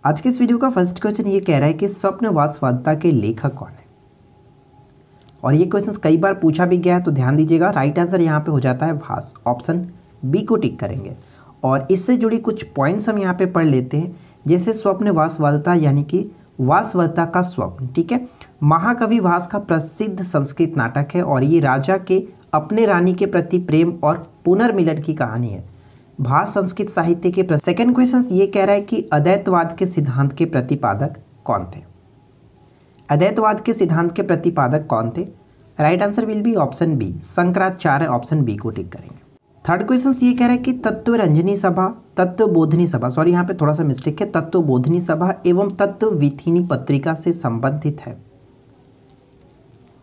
आज के इस वीडियो का फर्स्ट क्वेश्चन ये कह रहा है कि स्वप्नवासवादिता के लेखक कौन है। और ये क्वेश्चन कई बार पूछा भी गया है, तो ध्यान दीजिएगा। राइट आंसर यहाँ पे हो जाता है भास। ऑप्शन बी को टिक करेंगे। और इससे जुड़ी कुछ पॉइंट्स हम यहाँ पे पढ़ लेते हैं, जैसे स्वप्नवासवादिता यानी कि वासवदता का स्वप्न। ठीक है, महाकवि भास का प्रसिद्ध संस्कृत नाटक है और ये राजा के अपने रानी के प्रति प्रेम और पुनर्मिलन की कहानी है। भास संस्कृत साहित्य के सेकंड क्वेश्चन ये कह रहा है कि अद्वैतवाद के सिद्धांत के प्रतिपादक कौन थे। अद्वैतवाद के सिद्धांत के प्रतिपादक कौन थे। Right answer will be option B, Shankaracharya. Option B को टिक करेंगे। थर्ड क्वेश्चन ये कह रहा है कि तत्वरंजनी सभा, तत्वबोधिनी सभा, सॉरी यहाँ पे थोड़ा सा मिस्टेक है, तत्वबोधिनी सभा एवं तत्ववीथिनी पत्रिका से संबंधित है।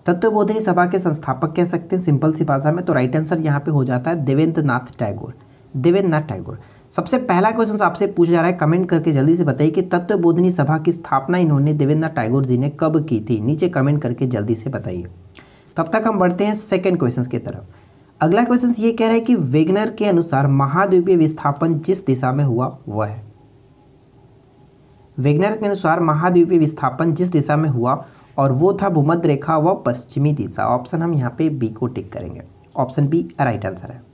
तत्वबोधिनी सभा के संस्थापक कह सकते हैं सिंपल सी भाषा में। तो राइट आंसर यहाँ पे हो जाता है देवेंद्रनाथ टैगोर। देवेंद्रनाथ टैगोर। सबसे पहला क्वेश्चन आपसे पूछा जा रहा है, कमेंट करके जल्दी से बताइए कि तत्वबोधिनी सभा की स्थापना इन्होंने देवेंद्रनाथ टैगोर जी ने कब की थी। नीचे कमेंट करके जल्दी से बताइए। तब तक हम बढ़ते हैं सेकंड क्वेश्चन की तरफ। अगला क्वेश्चन ये कह रहा है कि वेगनर के अनुसार महाद्वीपीय विस्थापन जिस दिशा में हुआ वह है। वेगनर के अनुसार महाद्वीपीय विस्थापन जिस दिशा में हुआ और वो था भूमध्य रेखा व पश्चिमी दिशा। ऑप्शन हम यहाँ पे बी को टिक करेंगे। ऑप्शन बी राइट आंसर है।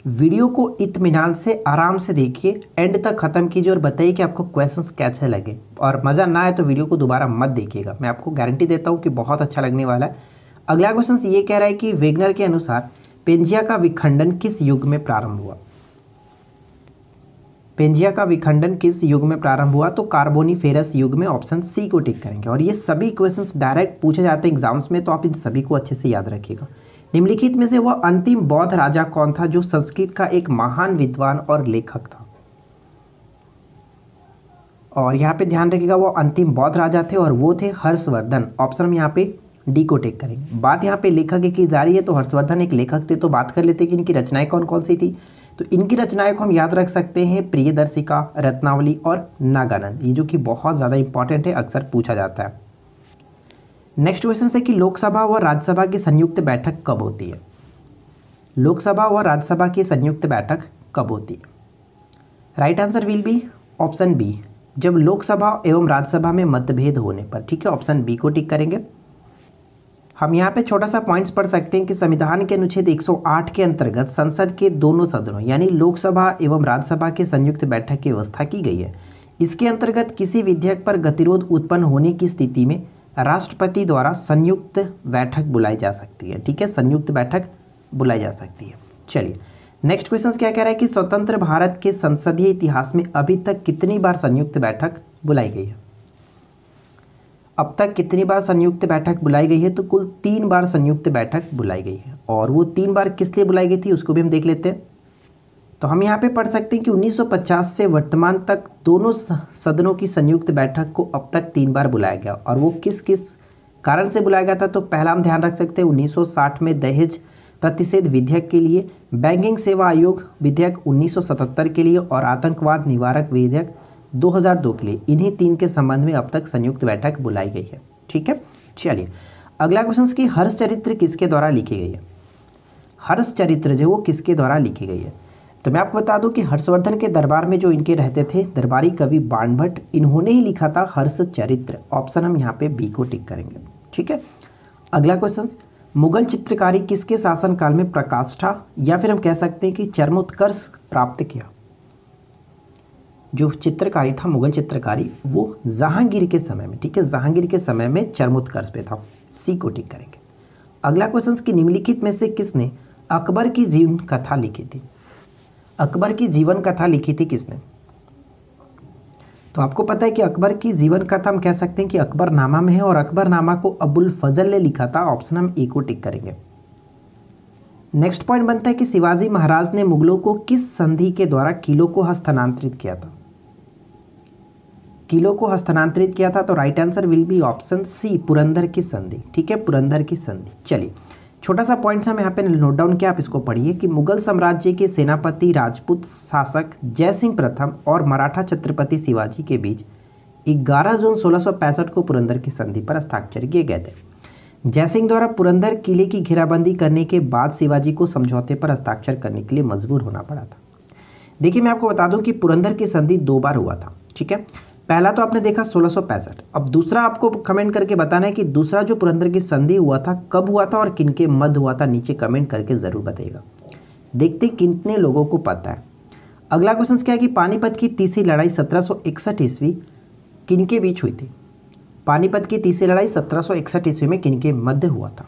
वीडियो को इत्मीनान से आराम से देखिए, एंड तक खत्म कीजिए और बताइए कि आपको क्वेश्चंस कैसे लगे। और मज़ा ना आए तो वीडियो को दोबारा मत देखिएगा, मैं आपको गारंटी देता हूँ कि बहुत अच्छा लगने वाला है। अगला क्वेश्चन ये कह रहा है कि वेगनर के अनुसार पेंजिया का विखंडन किस युग में प्रारंभ हुआ। पेंजिया का विखंडन किस युग में प्रारंभ हुआ। तो कार्बोनिफेरस युग में। ऑप्शन सी को टिक करेंगे। और ये सभी क्वेश्चंस डायरेक्ट पूछे जाते हैं एग्जाम्स में, तो आप इन सभी को अच्छे से याद रखिएगा। निम्नलिखित में से वह अंतिम बौद्ध राजा कौन था जो संस्कृत का एक महान विद्वान और लेखक था। और यहाँ पे ध्यान रखिएगा, वो अंतिम बौद्ध राजा थे और वो थे हर्षवर्धन। ऑप्शन हम यहाँ पे डी को टिक करेंगे। बात यहाँ पे लेखक की जा रही है, तो हर्षवर्धन एक लेखक थे। तो बात कर लेते हैं कि इनकी रचनाएं कौन कौन सी थी। तो इनकी रचनाएं को हम याद रख सकते हैं प्रियदर्शिका, रत्नावली और नागानंद, ये जो कि बहुत ज़्यादा इंपॉर्टेंट है, अक्सर पूछा जाता है। नेक्स्ट क्वेश्चन है कि लोकसभा व राज्यसभा की संयुक्त बैठक कब होती है। लोकसभा व राज्यसभा की संयुक्त बैठक कब होती है। Right answer will be option B, जब लोकसभा एवं राज्यसभा में मतभेद होने पर। ठीक है, ऑप्शन बी को टिक करेंगे। हम यहाँ पे छोटा सा पॉइंट्स पढ़ सकते हैं कि संविधान के अनुच्छेद 108 के अंतर्गत संसद के दोनों सदनों यानी लोकसभा एवं राज्यसभा की संयुक्त बैठक की व्यवस्था की गई है। इसके अंतर्गत किसी विधेयक पर गतिरोध उत्पन्न होने की स्थिति में राष्ट्रपति द्वारा संयुक्त बैठक बुलाई जा सकती है। ठीक है, संयुक्त बैठक बुलाई जा सकती है। चलिए नेक्स्ट क्वेश्चन क्या कह रहा है कि स्वतंत्र भारत के संसदीय इतिहास में अभी तक कितनी बार संयुक्त बैठक बुलाई गई है। अब तक कितनी बार संयुक्त बैठक बुलाई गई है। तो कुल 3 बार संयुक्त बैठक बुलाई गई है। और वो 3 बार किस लिए बुलाई गई थी उसको भी हम देख लेते हैं। तो हम यहाँ पे पढ़ सकते हैं कि 1950 से वर्तमान तक दोनों सदनों की संयुक्त बैठक को अब तक 3 बार बुलाया गया। और वो किस किस कारण से बुलाया गया था। तो पहला हम ध्यान रख सकते हैं 1960 में दहेज प्रतिषेध विधेयक के लिए, बैंकिंग सेवा आयोग विधेयक 1977 के लिए और आतंकवाद निवारक विधेयक 2002 के लिए। इन्हीं 3 के संबंध में अब तक संयुक्त बैठक बुलाई गई है। ठीक है, चलिए अगला क्वेश्चन की हर्ष चरित्र किसके द्वारा लिखी गई है। हर्ष चरित्र जो वो किसके द्वारा लिखी गई है। तो मैं आपको बता दूं कि हर्षवर्धन के दरबार में जो इनके रहते थे दरबारी कवि बाणभट्ट, इन्होंने ही लिखा था हर्ष चरित्र। ऑप्शन हम यहाँ पे बी को टिक करेंगे। ठीक है, अगला क्वेश्चन, मुगल चित्रकारी किसके शासनकाल में प्रकाष्ठा या फिर हम कह सकते हैं कि चरमोत्कर्ष प्राप्त किया। जो चित्रकारी था मुगल चित्रकारी वो जहांगीर के समय में, ठीक है, जहांगीर के समय में चरमोत्कर्ष पे था। सी को टिक करेंगे। अगला क्वेश्चन कि निम्नलिखित में से किसने अकबर की जीवन कथा लिखी थी। अकबर की जीवन कथा लिखी थी किसने। तो आपको पता है कि अकबर की जीवन कथा हम कह सकते हैं कि अकबरनामा में है और अकबरनामा को अबुल फजल ने लिखा था। ऑप्शन हम ए को टिक करेंगे। नेक्स्ट पॉइंट बनता है कि शिवाजी महाराज ने मुगलों को किस संधि के द्वारा किलों को हस्तांतरित किया था। किलों को हस्तांतरित किया था। तो right answer will be option C, Purandar की संधि। ठीक है, पुरंदर की संधि। चलिए छोटा सा पॉइंट हम यहाँ पे नोट डाउन किया, आप इसको पढ़िए कि मुगल साम्राज्य के सेनापति राजपूत शासक जयसिंह प्रथम और मराठा छत्रपति शिवाजी के बीच 11 जून 1665 को पुरंदर की संधि पर हस्ताक्षर किए गए थे। जयसिंह द्वारा पुरंदर किले की घेराबंदी करने के बाद शिवाजी को समझौते पर हस्ताक्षर करने के लिए मजबूर होना पड़ा था। देखिए मैं आपको बता दूं कि पुरंदर की संधि 2 बार हुआ था। ठीक है, पहला तो आपने देखा 1665। अब दूसरा आपको कमेंट करके बताना है कि दूसरा जो पुरंदर की संधि हुआ था कब हुआ था और किनके मध्य हुआ था, नीचे कमेंट करके ज़रूर बताइएगा। देखते कितने लोगों को पता है। अगला क्वेश्चन क्या है कि पानीपत की तीसरी लड़ाई 1761 ईस्वी किनके बीच हुई थी? पानीपत की तीसरी लड़ाई 1761 ईस्वी में किनके मध्य हुआ था?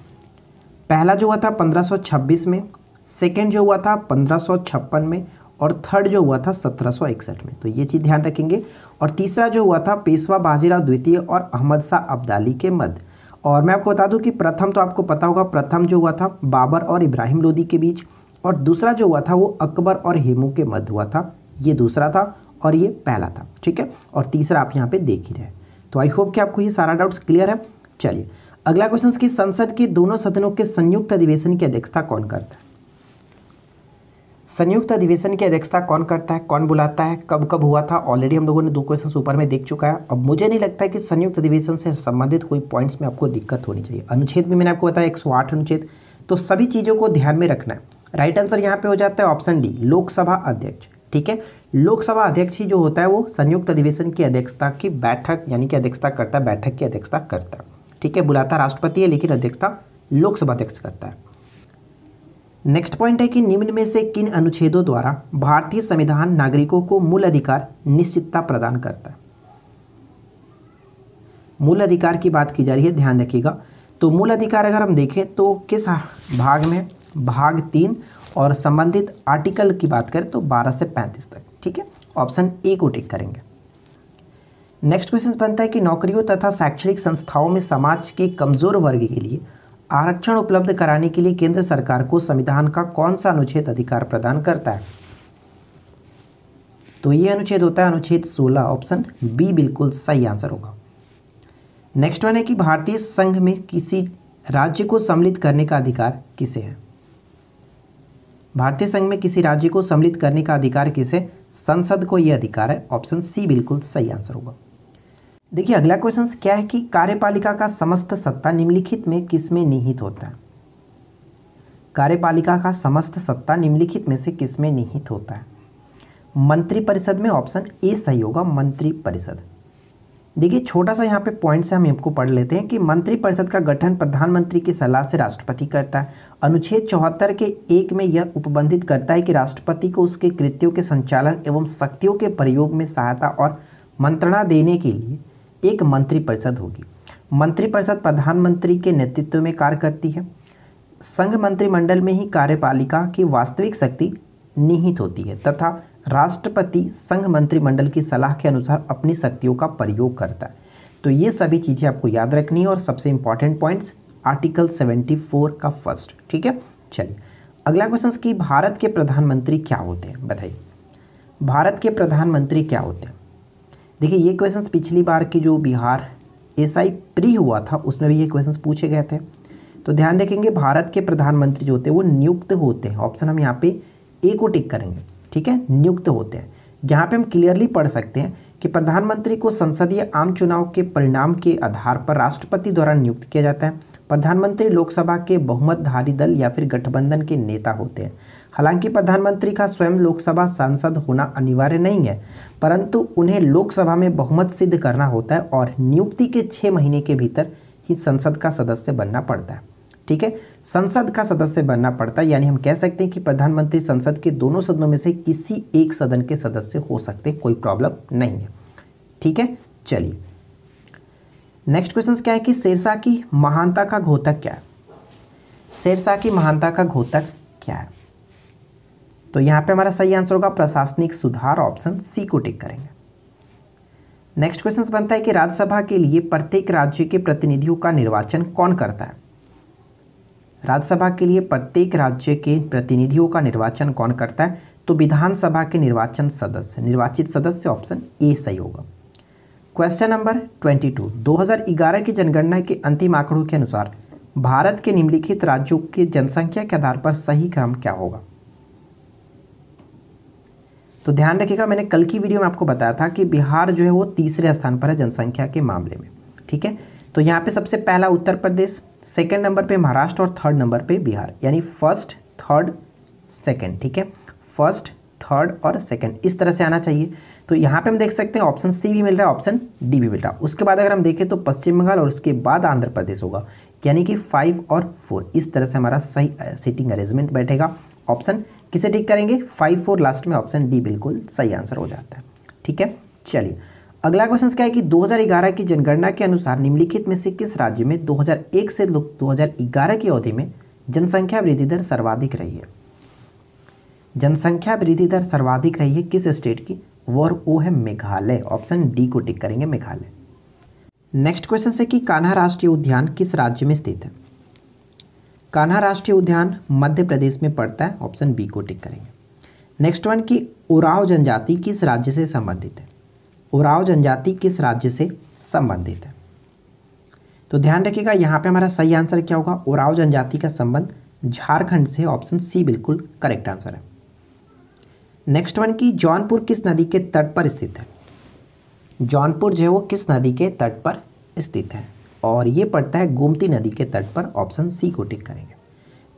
पहला जो हुआ था 1526 में, सेकेंड जो हुआ था 1556 में, और थर्ड जो हुआ था 1761 में। तो ये चीज़ ध्यान रखेंगे। और तीसरा जो हुआ था पेशवा बाजीराव द्वितीय और अहमद शाह अब्दाली के मध्य। और मैं आपको बता दूं कि प्रथम तो आपको पता होगा, प्रथम जो हुआ था बाबर और इब्राहिम लोदी के बीच, और दूसरा जो हुआ था वो अकबर और हेमू के मध्य हुआ था। ये दूसरा था और ये पहला था, ठीक है। और तीसरा आप यहाँ पे देख ही रहे। तो आई होप कि आपको ये सारा डाउट्स क्लियर है। चलिए अगला क्वेश्चन की संसद के दोनों सदनों के संयुक्त अधिवेशन की अध्यक्षता कौन करता है? संयुक्त अधिवेशन की अध्यक्षता कौन करता है, कौन बुलाता है, कब कब हुआ था? ऑलरेडी हम लोगों ने 2 क्वेश्चन ऊपर में देख चुका है। अब मुझे नहीं लगता है कि संयुक्त अधिवेशन से संबंधित कोई पॉइंट्स में आपको दिक्कत होनी चाहिए। अनुच्छेद भी मैंने आपको बताया 108 अनुच्छेद, तो सभी चीज़ों को ध्यान में रखना है। राइट आंसर यहाँ पे हो जाता है ऑप्शन डी, लोकसभा अध्यक्ष, ठीक है। लोकसभा अध्यक्ष ही जो होता है वो संयुक्त अधिवेशन की अध्यक्षता की बैठक यानी कि अध्यक्षता करता है, बैठक की अध्यक्षता करता है, ठीक है। बुलाता राष्ट्रपति है लेकिन अध्यक्षता लोकसभा अध्यक्ष करता है। नेक्स्ट पॉइंट है कि निम्न में से किन अनुच्छेदों द्वारा भारतीय संविधान नागरिकों को मूल अधिकार निश्चितता प्रदान करता है? मूल अधिकार की बात की जा रही है, ध्यान रखिएगा। तो मूल अधिकार अगर हम देखें तो किस भाग में? भाग 3, और संबंधित आर्टिकल की बात करें तो 12 से 35 तक, ठीक है। ऑप्शन ए को टिक करेंगे। नेक्स्ट क्वेश्चन बनता है कि नौकरियों तथा शैक्षणिक संस्थाओं में समाज के कमजोर वर्ग के लिए आरक्षण उपलब्ध कराने के लिए केंद्र सरकार को संविधान का कौन सा अनुच्छेद अधिकार प्रदान करता है? तो ये अनुच्छेद होता है अनुच्छेद 16, ऑप्शन बी बिल्कुल सही आंसर होगा। नेक्स्ट वन है कि भारतीय संघ में किसी राज्य को सम्मिलित करने का अधिकार किसे है? भारतीय संघ में किसी राज्य को सम्मिलित करने का अधिकार किसे? संसद को यह अधिकार है, ऑप्शन सी बिल्कुल सही आंसर होगा। देखिए अगला क्वेश्चन क्या है कि कार्यपालिका का समस्त सत्ता निम्नलिखित में किसमें निहित होता है? कार्यपालिका का समस्त सत्ता निम्नलिखित में से किसमें निहित होता है? मंत्रिपरिषद में, ऑप्शन ए सही होगा, मंत्रिपरिषद। देखिए छोटा सा यहाँ पे पॉइंट से हम इसको पढ़ लेते हैं कि मंत्रिपरिषद का गठन प्रधानमंत्री की सलाह से राष्ट्रपति करता है। अनुच्छेद 74 के 1 में यह उपबंधित करता है कि राष्ट्रपति को उसके कृत्यों के संचालन एवं शक्तियों के प्रयोग में सहायता और मंत्रणा देने के लिए एक मंत्रिपरिषद होगी। मंत्रिपरिषद प्रधानमंत्री के नेतृत्व में कार्य करती है। संघ मंत्रिमंडल में ही कार्यपालिका की वास्तविक शक्ति निहित होती है तथा राष्ट्रपति संघ मंत्रिमंडल की सलाह के अनुसार अपनी शक्तियों का प्रयोग करता है। तो ये सभी चीज़ें आपको याद रखनी है। और सबसे इंपॉर्टेंट पॉइंट्स आर्टिकल 74 का फर्स्ट, ठीक है। चलिए अगला क्वेश्चन की भारत के प्रधानमंत्री क्या होते हैं, बताइए भारत के प्रधानमंत्री क्या होते हैं? देखिए ये क्वेश्चंस पिछली बार की जो बिहार एसआई प्री हुआ था उसमें भी ये क्वेश्चंस पूछे गए थे। तो ध्यान रखेंगे भारत के प्रधानमंत्री जो होते हैं वो नियुक्त होते हैं। ऑप्शन हम यहाँ पे ए को टिक करेंगे, ठीक है, नियुक्त होते हैं। यहाँ पे हम क्लियरली पढ़ सकते हैं कि प्रधानमंत्री को संसदीय आम चुनाव के परिणाम के आधार पर राष्ट्रपति द्वारा नियुक्त किया जाता है। प्रधानमंत्री लोकसभा के बहुमतधारी दल या फिर गठबंधन के नेता होते हैं। हालांकि प्रधानमंत्री का स्वयं लोकसभा सांसद होना अनिवार्य नहीं है, परंतु उन्हें लोकसभा में बहुमत सिद्ध करना होता है और नियुक्ति के 6 महीने के भीतर ही संसद का सदस्य बनना पड़ता है, ठीक है। संसद का सदस्य बनना पड़ता है, यानी हम कह सकते हैं कि प्रधानमंत्री संसद के दोनों सदनों में से किसी एक सदन के सदस्य हो सकते हैं, कोई प्रॉब्लम नहीं है, ठीक है। चलिए नेक्स्ट क्वेश्चन क्या है कि शेरशाह की महानता का घोतक क्या है? शेरशाह की महानता का घोतक क्या है? तो यहाँ पे हमारा सही आंसर होगा प्रशासनिक सुधार, ऑप्शन सी को टिक करेंगे। नेक्स्ट क्वेश्चन बनता है कि राज्यसभा के लिए प्रत्येक राज्य के प्रतिनिधियों का निर्वाचन कौन करता है? राज्यसभा के लिए प्रत्येक राज्य के प्रतिनिधियों का निर्वाचन कौन करता है? तो विधानसभा के निर्वाचित सदस्य, ऑप्शन ए सही होगा। क्वेश्चन नंबर 22, 2011 की जनगणना के अंतिम आंकड़ों के अनुसार भारत के निम्नलिखित राज्यों की जनसंख्या के आधार पर सही क्रम क्या होगा? तो ध्यान रखिएगा, मैंने कल की वीडियो में आपको बताया था कि बिहार जो है वो तीसरे स्थान पर है जनसंख्या के मामले में, ठीक है। तो यहाँ पे सबसे पहला उत्तर प्रदेश, सेकंड नंबर पे महाराष्ट्र और थर्ड नंबर पे बिहार, यानी फर्स्ट थर्ड सेकंड, ठीक है। फर्स्ट थर्ड और सेकंड, इस तरह से आना चाहिए। तो यहाँ पे हम देख सकते हैं ऑप्शन सी भी मिल रहा है, ऑप्शन डी भी मिल रहा है। उसके बाद अगर हम देखें तो पश्चिम बंगाल और उसके बाद आंध्र प्रदेश होगा, यानी कि 5 और 4, इस तरह से हमारा सही सीटिंग अरेंजमेंट बैठेगा। ऑप्शन किसे टिक करेंगे, 5 4 लास्ट में, ऑप्शन डी बिल्कुल सही आंसर हो जाता है। ठीक है, चलिए अगला क्वेश्चन क्या है कि 2011 की जनगणना के अनुसार निम्नलिखित में से किस राज्य में 2001 से 2011 की अवधि में जनसंख्या वृद्धि दर सर्वाधिक रही है। जनसंख्या वृद्धि दर सर्वाधिक रही है किस स्टेट की, वो है मेघालय। ऑप्शन डी को टिक करेंगे, मेघालय। नेक्स्ट क्वेश्चन है कि कान्हा राष्ट्रीय उद्यान किस राज्य में स्थित है। कान्हा राष्ट्रीय उद्यान मध्य प्रदेश में पड़ता है, ऑप्शन बी को टिक करेंगे। नेक्स्ट वन की उराव जनजाति किस राज्य से संबंधित है। उराव जनजाति किस राज्य से संबंधित है, तो ध्यान रखिएगा यहाँ पे हमारा सही आंसर क्या होगा, उराव जनजाति का संबंध झारखंड से, ऑप्शन सी बिल्कुल करेक्ट आंसर है। नेक्स्ट वन की जौनपुर किस नदी के तट पर स्थित है। जौनपुर जो है वो किस नदी के तट पर स्थित है, और ये पड़ता है गोमती नदी के तट पर, ऑप्शन सी को टिक करेंगे।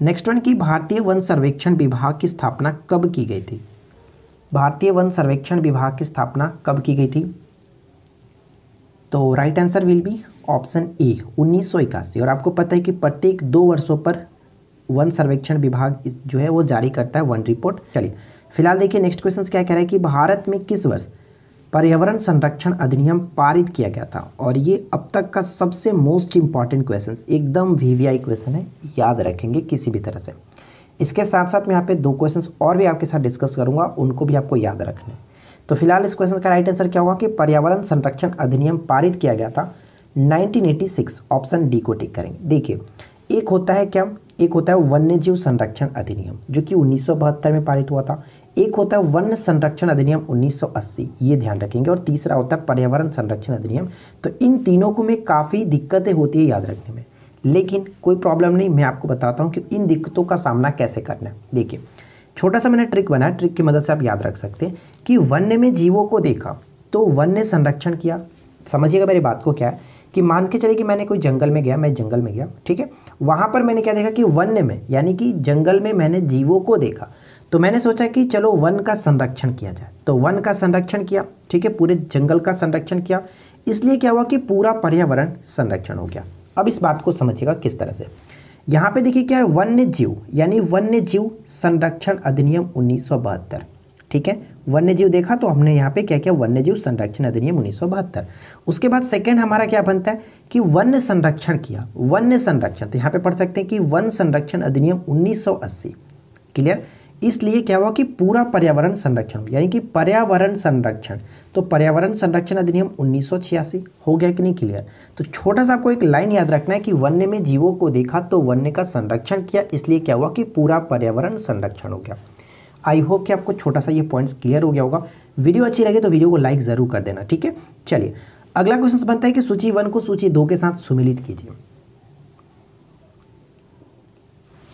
नेक्स्ट वन की भारतीय वन सर्वेक्षण विभाग की स्थापना कब की गई थी। भारतीय वन सर्वेक्षण विभाग की स्थापना कब की गई थी, तो right answer will be option ए 1981। और आपको पता है कि प्रत्येक 2 वर्षों पर वन सर्वेक्षण विभाग जो है वो जारी करता है वन रिपोर्ट। चलिए फिलहाल देखिए नेक्स्ट क्वेश्चन क्या कह रहा है कि भारत में किस वर्ष पर्यावरण संरक्षण अधिनियम पारित किया गया था। और ये अब तक का सबसे मोस्ट इंपॉर्टेंट क्वेश्चन, एकदम वीवीआई क्वेश्चन है, याद रखेंगे किसी भी तरह से। इसके साथ साथ मैं यहाँ पे 2 क्वेश्चंस और भी आपके साथ डिस्कस करूंगा, उनको भी आपको याद रखना है। तो फिलहाल इस क्वेश्चन का राइट आंसर क्या होगा कि पर्यावरण संरक्षण अधिनियम पारित किया गया था 1986, ऑप्शन डी को टिक करेंगे। देखिए एक होता है क्या, एक होता है वन्यजीव संरक्षण अधिनियम जो कि 1972 में पारित हुआ था, एक होता है वन्य संरक्षण अधिनियम 1980, ये ध्यान रखेंगे, और तीसरा होता है पर्यावरण संरक्षण अधिनियम। तो इन तीनों को में काफ़ी दिक्कतें होती है याद रखने में, लेकिन कोई प्रॉब्लम नहीं, मैं आपको बताता हूँ कि इन दिक्कतों का सामना कैसे करना है। देखिए छोटा सा मैंने ट्रिक बनाया, ट्रिक की मदद से आप याद रख सकते हैं कि वन्य में जीवों को देखा तो वन्य संरक्षण किया। समझिएगा मेरी बात को, क्या है कि मान के चले कि मैंने कोई जंगल में गया, मैं जंगल में गया, ठीक है, वहाँ पर मैंने क्या देखा कि वन्य में यानी कि जंगल में मैंने जीवों को देखा, तो मैंने सोचा कि चलो वन का संरक्षण किया जाए, तो वन का संरक्षण किया, ठीक है, पूरे जंगल का संरक्षण किया, इसलिए क्या हुआ कि पूरा पर्यावरण संरक्षण हो गया। अब इस बात को समझिएगा किस तरह से, यहाँ पे देखिए क्या है, वन्य जीव यानी वन्य जीव संरक्षण अधिनियम 1972, ठीक है, वन्य जीव देखा तो हमने यहाँ पे क्या किया, वन्य जीव संरक्षण अधिनियम 1972। उसके बाद सेकंड हमारा क्या बनता है कि वन्य संरक्षण किया, वन्य संरक्षण, तो यहाँ पे पढ़ सकते हैं कि वन संरक्षण अधिनियम 1980, क्लियर। इसलिए क्या हुआ कि पूरा पर्यावरण संरक्षण यानी कि पर्यावरण संरक्षण, तो पर्यावरण संरक्षण अधिनियम 1986 हो गया कि नहीं, क्लियर। तो छोटा सा आपको एक लाइन याद रखना है कि वन्य में जीवों को देखा तो वन्य का संरक्षण किया, इसलिए क्या हुआ कि पूरा पर्यावरण संरक्षण हो गया। आई होप कि आपको छोटा सा ये पॉइंट्स क्लियर हो गया होगा। वीडियो अच्छी लगे तो वीडियो को लाइक जरूर कर देना, ठीक है। चलिए अगला क्वेश्चन बनता है कि सूची 1 को सूची 2 के साथ सुमिलित कीजिए।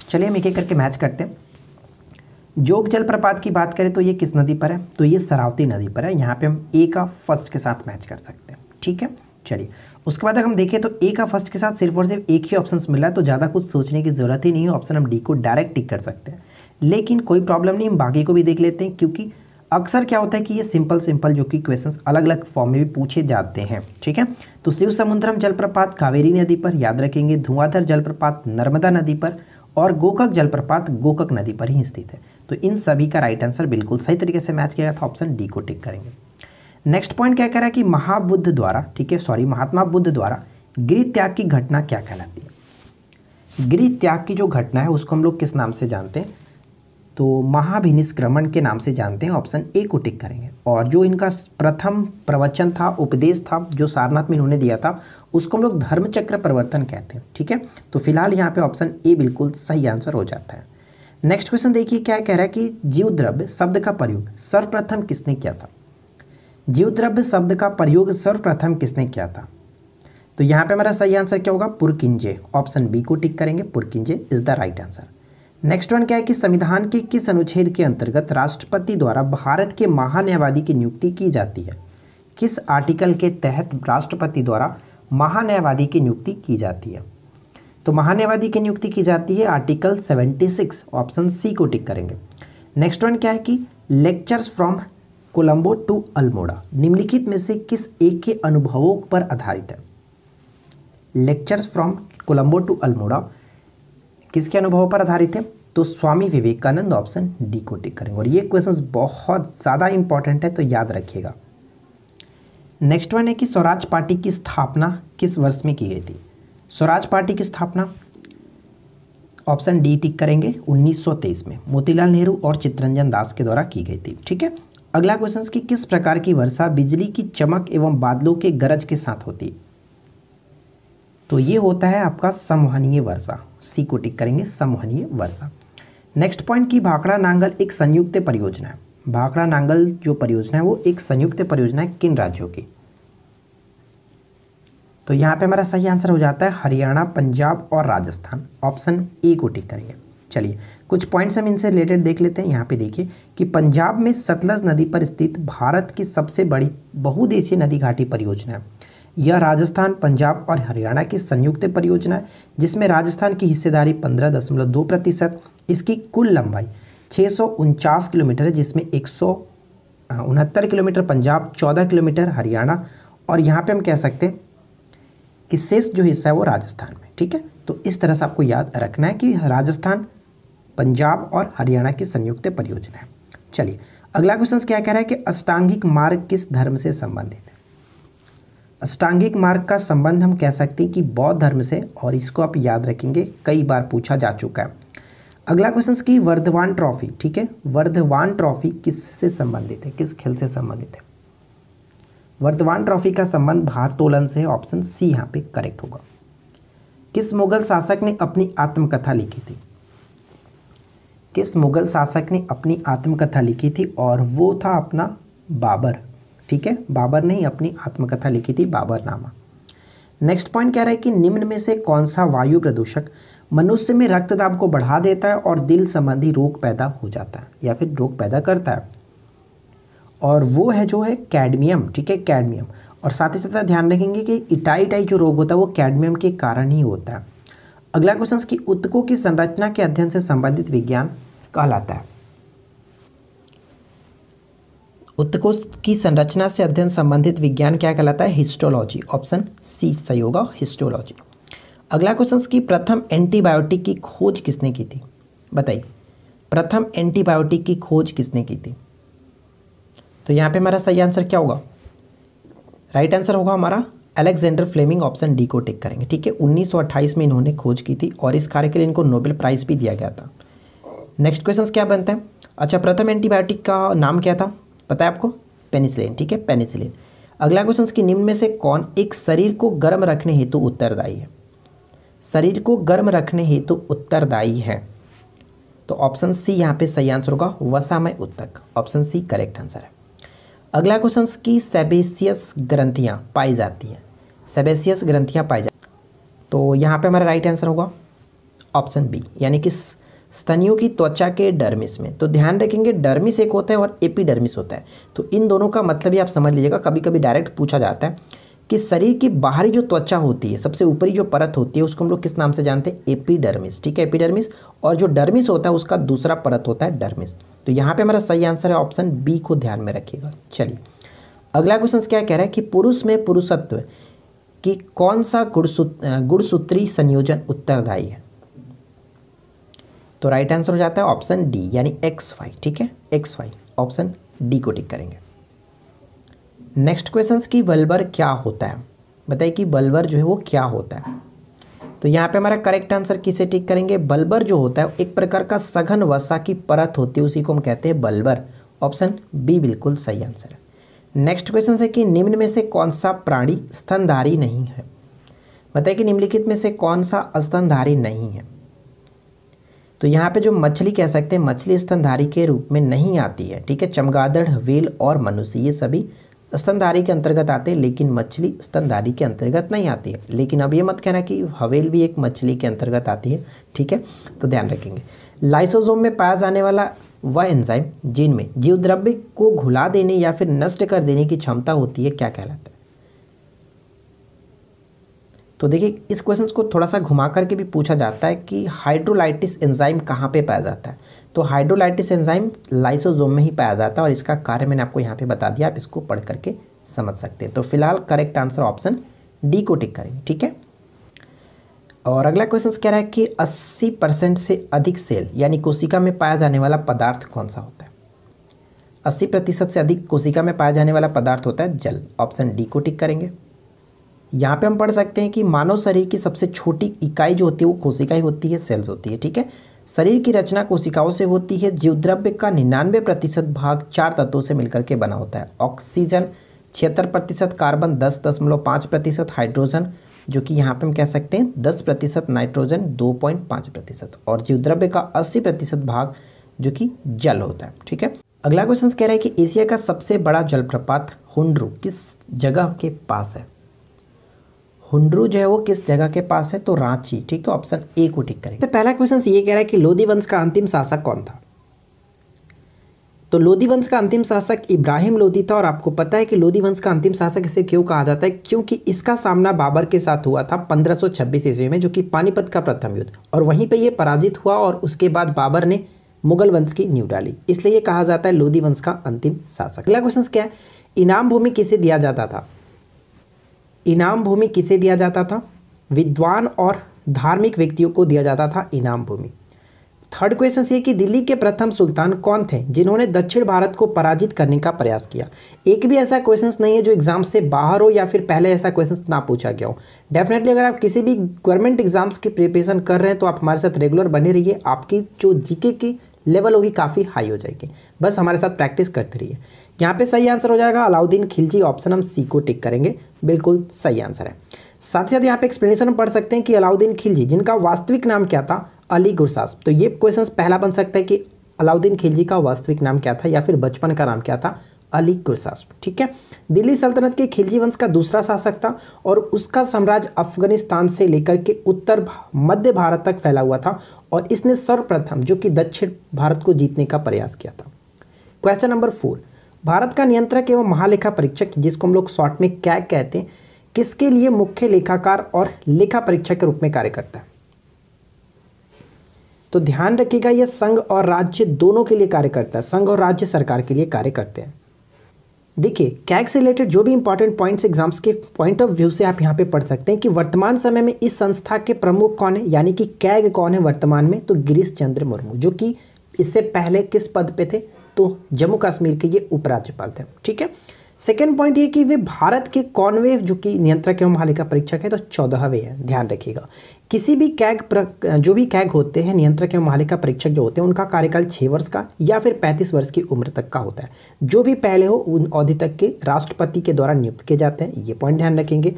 चलिए हम एक एक करके मैच करते हैं। जोग जलप्रपात की बात करें तो ये किस नदी पर है, तो ये सरावती नदी पर है। यहाँ पे हम ए का फर्स्ट के साथ मैच कर सकते हैं, ठीक है। चलिए उसके बाद अगर हम देखें तो ए का फर्स्ट के साथ सिर्फ और सिर्फ एक ही ऑप्शन मिल रहा है, तो ज़्यादा कुछ सोचने की ज़रूरत ही नहीं है, ऑप्शन हम डी को डायरेक्ट टिक कर सकते हैं। लेकिन कोई प्रॉब्लम नहीं, हम बाकी को भी देख लेते हैं, क्योंकि अक्सर क्या होता है कि ये सिंपल जो कि क्वेश्चंस अलग अलग फॉर्म में भी पूछे जाते हैं, ठीक है। तो शिव समुद्रम जलप्रपात कावेरी नदी पर, याद रखेंगे। धुआंधार जलप्रपात नर्मदा नदी पर, और गोकक जलप्रपात गोकक नदी पर ही स्थित है। तो इन सभी का राइट आंसर बिल्कुल सही तरीके से मैच किया गया था, ऑप्शन डी को टिक करेंगे। नेक्स्ट पॉइंट क्या कह रहा है कि महाबुद्ध द्वारा, ठीक है, महात्मा बुद्ध द्वारा गृह त्याग की घटना क्या कहलाती है। गृह त्याग की जो घटना है उसको हम लोग किस नाम से जानते हैं, तो महाभिनिष्क्रमण के नाम से जानते हैं, ऑप्शन ए को टिक करेंगे। और जो इनका प्रथम प्रवचन था, उपदेश था, जो सारनाथ में इन्होंने दिया था, उसको हम लोग धर्मचक्र प्रवर्तन कहते हैं, ठीक है। तो फिलहाल यहाँ पे ऑप्शन ए बिल्कुल सही आंसर हो जाता है। नेक्स्ट क्वेश्चन देखिए क्या कह रहा है कि जीवद्रव्य शब्द का प्रयोग सर्वप्रथम किसने किया था। जीवद्रव्य शब्द का प्रयोग सर्वप्रथम किसने किया था, तो यहाँ पे हमारा सही आंसर क्या होगा, पुरकिंजे, ऑप्शन बी को टिक करेंगे, पुरकिंजे is the right answer. Next one क्या है कि संविधान के किस अनुच्छेद के अंतर्गत राष्ट्रपति द्वारा भारत के महान्यायवादी की नियुक्ति की जाती है। किस आर्टिकल के तहत राष्ट्रपति द्वारा महान्यायवादी की नियुक्ति की जाती है, तो महान्यायवादी की नियुक्ति की जाती है आर्टिकल 76, ऑप्शन सी को टिक करेंगे। नेक्स्ट वन क्या है कि lectures from Colombo to Almora निम्नलिखित में से किस एक के अनुभवों पर आधारित है? Lectures from Colombo to Almora किसके अनुभवों पर आधारित है? तो स्वामी विवेकानंद, ऑप्शन डी को टिक करेंगे। और ये क्वेश्चंस बहुत ज़्यादा इंपॉर्टेंट है, तो याद रखिएगा। नेक्स्ट वन है कि स्वराज पार्टी की स्थापना किस वर्ष में की गई थी? स्वराज पार्टी की स्थापना ऑप्शन डी टिक करेंगे 1923 में मोतीलाल नेहरू और चित्तरंजन दास के द्वारा की गई थी। ठीक है। अगला क्वेश्चन कि किस प्रकार की वर्षा बिजली की चमक एवं बादलों के गरज के साथ होती है? तो ये होता है आपका संवहनीय वर्षा, सी को टिक करेंगे, संवहनीय वर्षा। नेक्स्ट पॉइंट की भाखड़ा नांगल एक संयुक्त परियोजना है। भाखड़ा नांगल जो परियोजना है वो एक संयुक्त परियोजना है किन राज्यों की? तो यहाँ पे हमारा सही आंसर हो जाता है हरियाणा, पंजाब और राजस्थान, ऑप्शन ए को टिक करेंगे। चलिए कुछ पॉइंट्स हम इनसे रिलेटेड देख लेते हैं। यहाँ पे देखिए कि पंजाब में सतलज नदी पर स्थित भारत की सबसे बड़ी बहुउद्देशीय नदी घाटी परियोजना है। यह राजस्थान, पंजाब और हरियाणा की संयुक्त परियोजना है, जिसमें राजस्थान की हिस्सेदारी 15.2%। इसकी कुल लंबाई 649 किलोमीटर है, जिसमें 169 किलोमीटर पंजाब, 14 किलोमीटर हरियाणा, और यहाँ पे हम कह सकते हैं कि शेष जो हिस्सा है वो राजस्थान में। ठीक है, तो इस तरह से आपको याद रखना है कि राजस्थान, पंजाब और हरियाणा की संयुक्त परियोजना है। चलिए अगला क्वेश्चन क्या कह रहा है कि अष्टांगिक मार्ग किस धर्म से संबंधित है? अष्टांगिक मार्ग का संबंध हम कह सकते हैं कि बौद्ध धर्म से, और इसको आप याद रखेंगे, कई बार पूछा जा चुका है। अगला क्वेश्चन की वर्धमान ट्रॉफी, ठीक है, वर्धमान ट्रॉफी किससे संबंधित है, किस खेल से संबंधित है? वर्धमान ट्रॉफी का संबंध भारोत्तोलन से है, ऑप्शन सी यहाँ पे करेक्ट होगा। किस मुगल शासक ने अपनी आत्मकथा लिखी थी? किस मुगल शासक ने अपनी आत्मकथा लिखी थी? और वो था अपना बाबर। ठीक है, बाबर ने ही अपनी आत्मकथा लिखी थी, बाबरनामा। नेक्स्ट पॉइंट कह रहा है कि निम्न में से कौन सा वायु प्रदूषक मनुष्य में रक्तदाब को बढ़ा देता है और दिल संबंधी रोग पैदा हो जाता है या फिर रोग पैदा करता है? और वो है जो है कैडमियम। ठीक है, कैडमियम। और साथ ही साथ ध्यान रखेंगे कि इटाई जो रोग होता है वो कैडमियम के कारण ही होता है। अगला क्वेश्चन की ऊतकों की संरचना के अध्ययन से संबंधित विज्ञान कहलाता है? ऊतकों की संरचना से अध्ययन संबंधित विज्ञान क्या कहलाता है? हिस्टोलॉजी, ऑप्शन सी सही होगा, हिस्टोलॉजी। अगला क्वेश्चन की प्रथम एंटीबायोटिक की खोज किसने की थी? बताइए, प्रथम एंटीबायोटिक की खोज किसने की थी? तो यहाँ पे हमारा सही आंसर क्या होगा? राइट आंसर होगा हमारा अलेक्जेंडर फ्लेमिंग, ऑप्शन डी को टिक करेंगे। ठीक है, 1928 में इन्होंने खोज की थी और इस कार्य के लिए इनको नोबेल प्राइज़ भी दिया गया था। नेक्स्ट क्वेश्चन क्या बनता है? अच्छा, प्रथम एंटीबायोटिक का नाम क्या था पता है आपको? पेनिसिलिन। ठीक है, पेनिसिलिन। अगला क्वेश्चन कि निम्न में से कौन एक शरीर को गर्म रखने हेतु उत्तरदायी है? शरीर को गर्म रखने हेतु उत्तरदायी है, तो ऑप्शन सी यहाँ पे सही आंसर होगा, वसामय ऊतक, ऑप्शन सी करेक्ट आंसर है। अगला क्वेश्चन की सेबेसियस ग्रंथियाँ पाई जाती हैं, सेबेसियस ग्रंथियाँ पाई जाती, तो यहाँ पे हमारा राइट आंसर होगा ऑप्शन बी, यानी कि स्तनियों की त्वचा के डर्मिस में। तो ध्यान रखेंगे डर्मिस एक होता है और एपिडर्मिस होता है, तो इन दोनों का मतलब ही आप समझ लीजिएगा। कभी कभी डायरेक्ट पूछा जाता है कि शरीर की बाहरी जो त्वचा होती है, सबसे ऊपरी जो परत होती है, उसको हम लोग किस नाम से जानते हैं? एपिडर्मिस। ठीक है, एपिडर्मिस। और जो डर्मिस होता है उसका दूसरा परत होता है डर्मिस। तो यहाँ पे हमारा सही आंसर है ऑप्शन बी को ध्यान में रखिएगा। चलिए अगला क्वेश्चन क्या कह रहा है कि पुरुष में पुरुषत्व की कौन सा गुणसूत्री संयोजन उत्तरदायी है? तो राइट आंसर हो जाता है ऑप्शन डी, यानी XY। ठीक है, XY, ऑप्शन डी को टिक करेंगे। नेक्स्ट क्वेश्चन की बल्बर क्या होता है? बताइए कि बल्बर जो है वो क्या होता है? तो यहाँ पे हमारा करेक्ट आंसर किसे टिक करेंगे? बल्बर जो होता है एक प्रकार का सघन वसा की परत होती है, उसी को हम कहते हैं बल्बर, ऑप्शन बी बिल्कुल सही आंसर है। नेक्स्ट क्वेश्चन है कि निम्न में से कौन सा प्राणी स्तनधारी नहीं है? बताइए कि निम्नलिखित में से कौन सा स्तनधारी नहीं है? तो यहाँ पे जो मछली कह सकते हैं, मछली स्तनधारी के रूप में नहीं आती है। ठीक है, चमगादड़, व्हेल और मनुष्य ये सभी स्तनधारी के अंतर्गत आते हैं, लेकिन मछली स्तनधारी के अंतर्गत नहीं आती है। लेकिन अब ये मत कहना कि व्हेल भी एक मछली के अंतर्गत आती है। ठीक है, तो ध्यान रखेंगे। लाइसोसोम में पाया जाने वाला वह एंजाइम जिनमें जीवद्रव्य को घुला देने या फिर नष्ट कर देने की क्षमता होती है क्या कहलाता है? तो देखिए इस क्वेश्चन को थोड़ा सा घुमा करके भी पूछा जाता है कि हाइड्रोलाइटिस एंजाइम कहाँ पे पाया जाता है। तो हाइड्रोलाइटिस एंजाइम लाइसोसोम में ही पाया जाता है और इसका कार्य मैंने आपको यहाँ पे बता दिया, आप इसको पढ़ करके समझ सकते हैं। तो फिलहाल करेक्ट आंसर ऑप्शन डी को टिक करेंगे, ठीक है। और अगला क्वेश्चन कह रहा है कि 80% से अधिक सेल यानी कोशिका में पाया जाने वाला पदार्थ कौन सा होता है। 80% से अधिक कोशिका में पाया जाने वाला पदार्थ होता है जल, ऑप्शन डी को टिक करेंगे। यहाँ पे हम पढ़ सकते हैं कि मानव शरीर की सबसे छोटी इकाई जो होती है वो कोशिका ही होती है, सेल्स होती है, ठीक है। शरीर की रचना कोशिकाओं से होती है। जीवद्रव्य का 99% भाग 4 तत्वों से मिलकर के बना होता है। ऑक्सीजन 76%, कार्बन 10.5%, हाइड्रोजन जो कि यहाँ पे हम कह सकते हैं 10%, नाइट्रोजन 2.5% और जीवद्रव्य का 80% भाग जो कि जल होता है, ठीक है। अगला क्वेश्चन कह रहा है कि एशिया का सबसे बड़ा जलप्रपात हुंड्रू किस जगह के पास है। हुंड्रू जो है वो किस जगह के पास है, तो रांची, ठीक है, ऑप्शन ए को टिक करेंगे। तो पहला क्वेश्चन ये कह रहा है कि लोधी वंश का अंतिम शासक कौन था। तो लोधी वंश का अंतिम शासक इब्राहिम लोधी था और आपको पता है कि लोधी वंश का अंतिम शासक इसे क्यों कहा जाता है, क्योंकि इसका सामना बाबर के साथ हुआ था 1526 ईस्वी में, जो कि पानीपत का प्रथम युद्ध, और वहीं पे ये पराजित हुआ और उसके बाद बाबर ने मुगल वंश की नींव डाली, इसलिए ये कहा जाता है लोधी वंश का अंतिम शासक। अगला क्वेश्चन क्या है, इनाम भूमि किसे दिया जाता था। इनाम भूमि किसे दिया जाता था, विद्वान और धार्मिक व्यक्तियों को दिया जाता था इनाम भूमि। थर्ड क्वेश्चन ये कि दिल्ली के प्रथम सुल्तान कौन थे जिन्होंने दक्षिण भारत को पराजित करने का प्रयास किया। एक भी ऐसा क्वेश्चन नहीं है जो एग्जाम से बाहर हो या फिर पहले ऐसा क्वेश्चन ना पूछा गया हो। डेफिनेटली अगर आप किसी भी गवर्नमेंट एग्जाम्स की प्रिपरेशन कर रहे हैं तो आप हमारे साथ रेगुलर बने रहिए, आपकी जो जीके की लेवल होगी काफ़ी हाई हो जाएगी, बस हमारे साथ प्रैक्टिस करते रहिए। यहाँ पे सही आंसर हो जाएगा अलाउद्दीन खिलजी, ऑप्शन हम सी को टिक करेंगे, बिल्कुल सही आंसर है। साथ ही साथ यहाँ पे एक्सप्लेनेशन में पढ़ सकते हैं कि अलाउद्दीन खिलजी जिनका वास्तविक नाम क्या था, अली गुरसास। तो ये क्वेश्चन पहला बन सकता है कि अलाउद्दीन खिलजी का वास्तविक नाम क्या था या फिर बचपन का नाम क्या था, अली गुरसास, ठीक है। दिल्ली सल्तनत के खिलजी वंश का दूसरा शासक था और उसका साम्राज्य अफगानिस्तान से लेकर के उत्तर मध्य भारत तक फैला हुआ था और इसने सर्वप्रथम जो कि दक्षिण भारत को जीतने का प्रयास किया था। क्वेश्चन नंबर 4, भारत का नियंत्रक एवं महालेखा परीक्षक जिसको हम लोग शॉर्ट में कैग कहते हैं, किसके लिए मुख्य लेखाकार और लेखा परीक्षक के रूप में कार्य करता है। तो ध्यान रखिएगा यह संघ और राज्य दोनों के लिए कार्य करता है, संघ और राज्य सरकार के लिए कार्य करते हैं। देखिए कैग से रिलेटेड जो भी इंपॉर्टेंट पॉइंट्स एग्जाम्स के पॉइंट ऑफ व्यू से आप यहाँ पे पढ़ सकते हैं कि वर्तमान समय में इस संस्था के प्रमुख कौन है, यानी कि कैग कौन है वर्तमान में, तो गिरीश चंद्र मुर्मू, जो कि इससे पहले किस पद पे थे, तो जम्मू कश्मीर के ये उपराज्यपाल थे, ठीक है। सेकेंड पॉइंट ये कि वे भारत के कौनवे जो कि नियंत्रक एवं महालेखा परीक्षक है, तो 14वें है, ध्यान रखिएगा। किसी भी जो भी कैग होते हैं नियंत्रक एवं महालेखा परीक्षक जो होते हैं उनका कार्यकाल 6 वर्ष का या फिर 35 वर्ष की उम्र तक का होता है। जो भी पहले हो उन अवधि तक के राष्ट्रपति के द्वारा नियुक्त किए जाते हैं, ये पॉइंट ध्यान रखेंगे।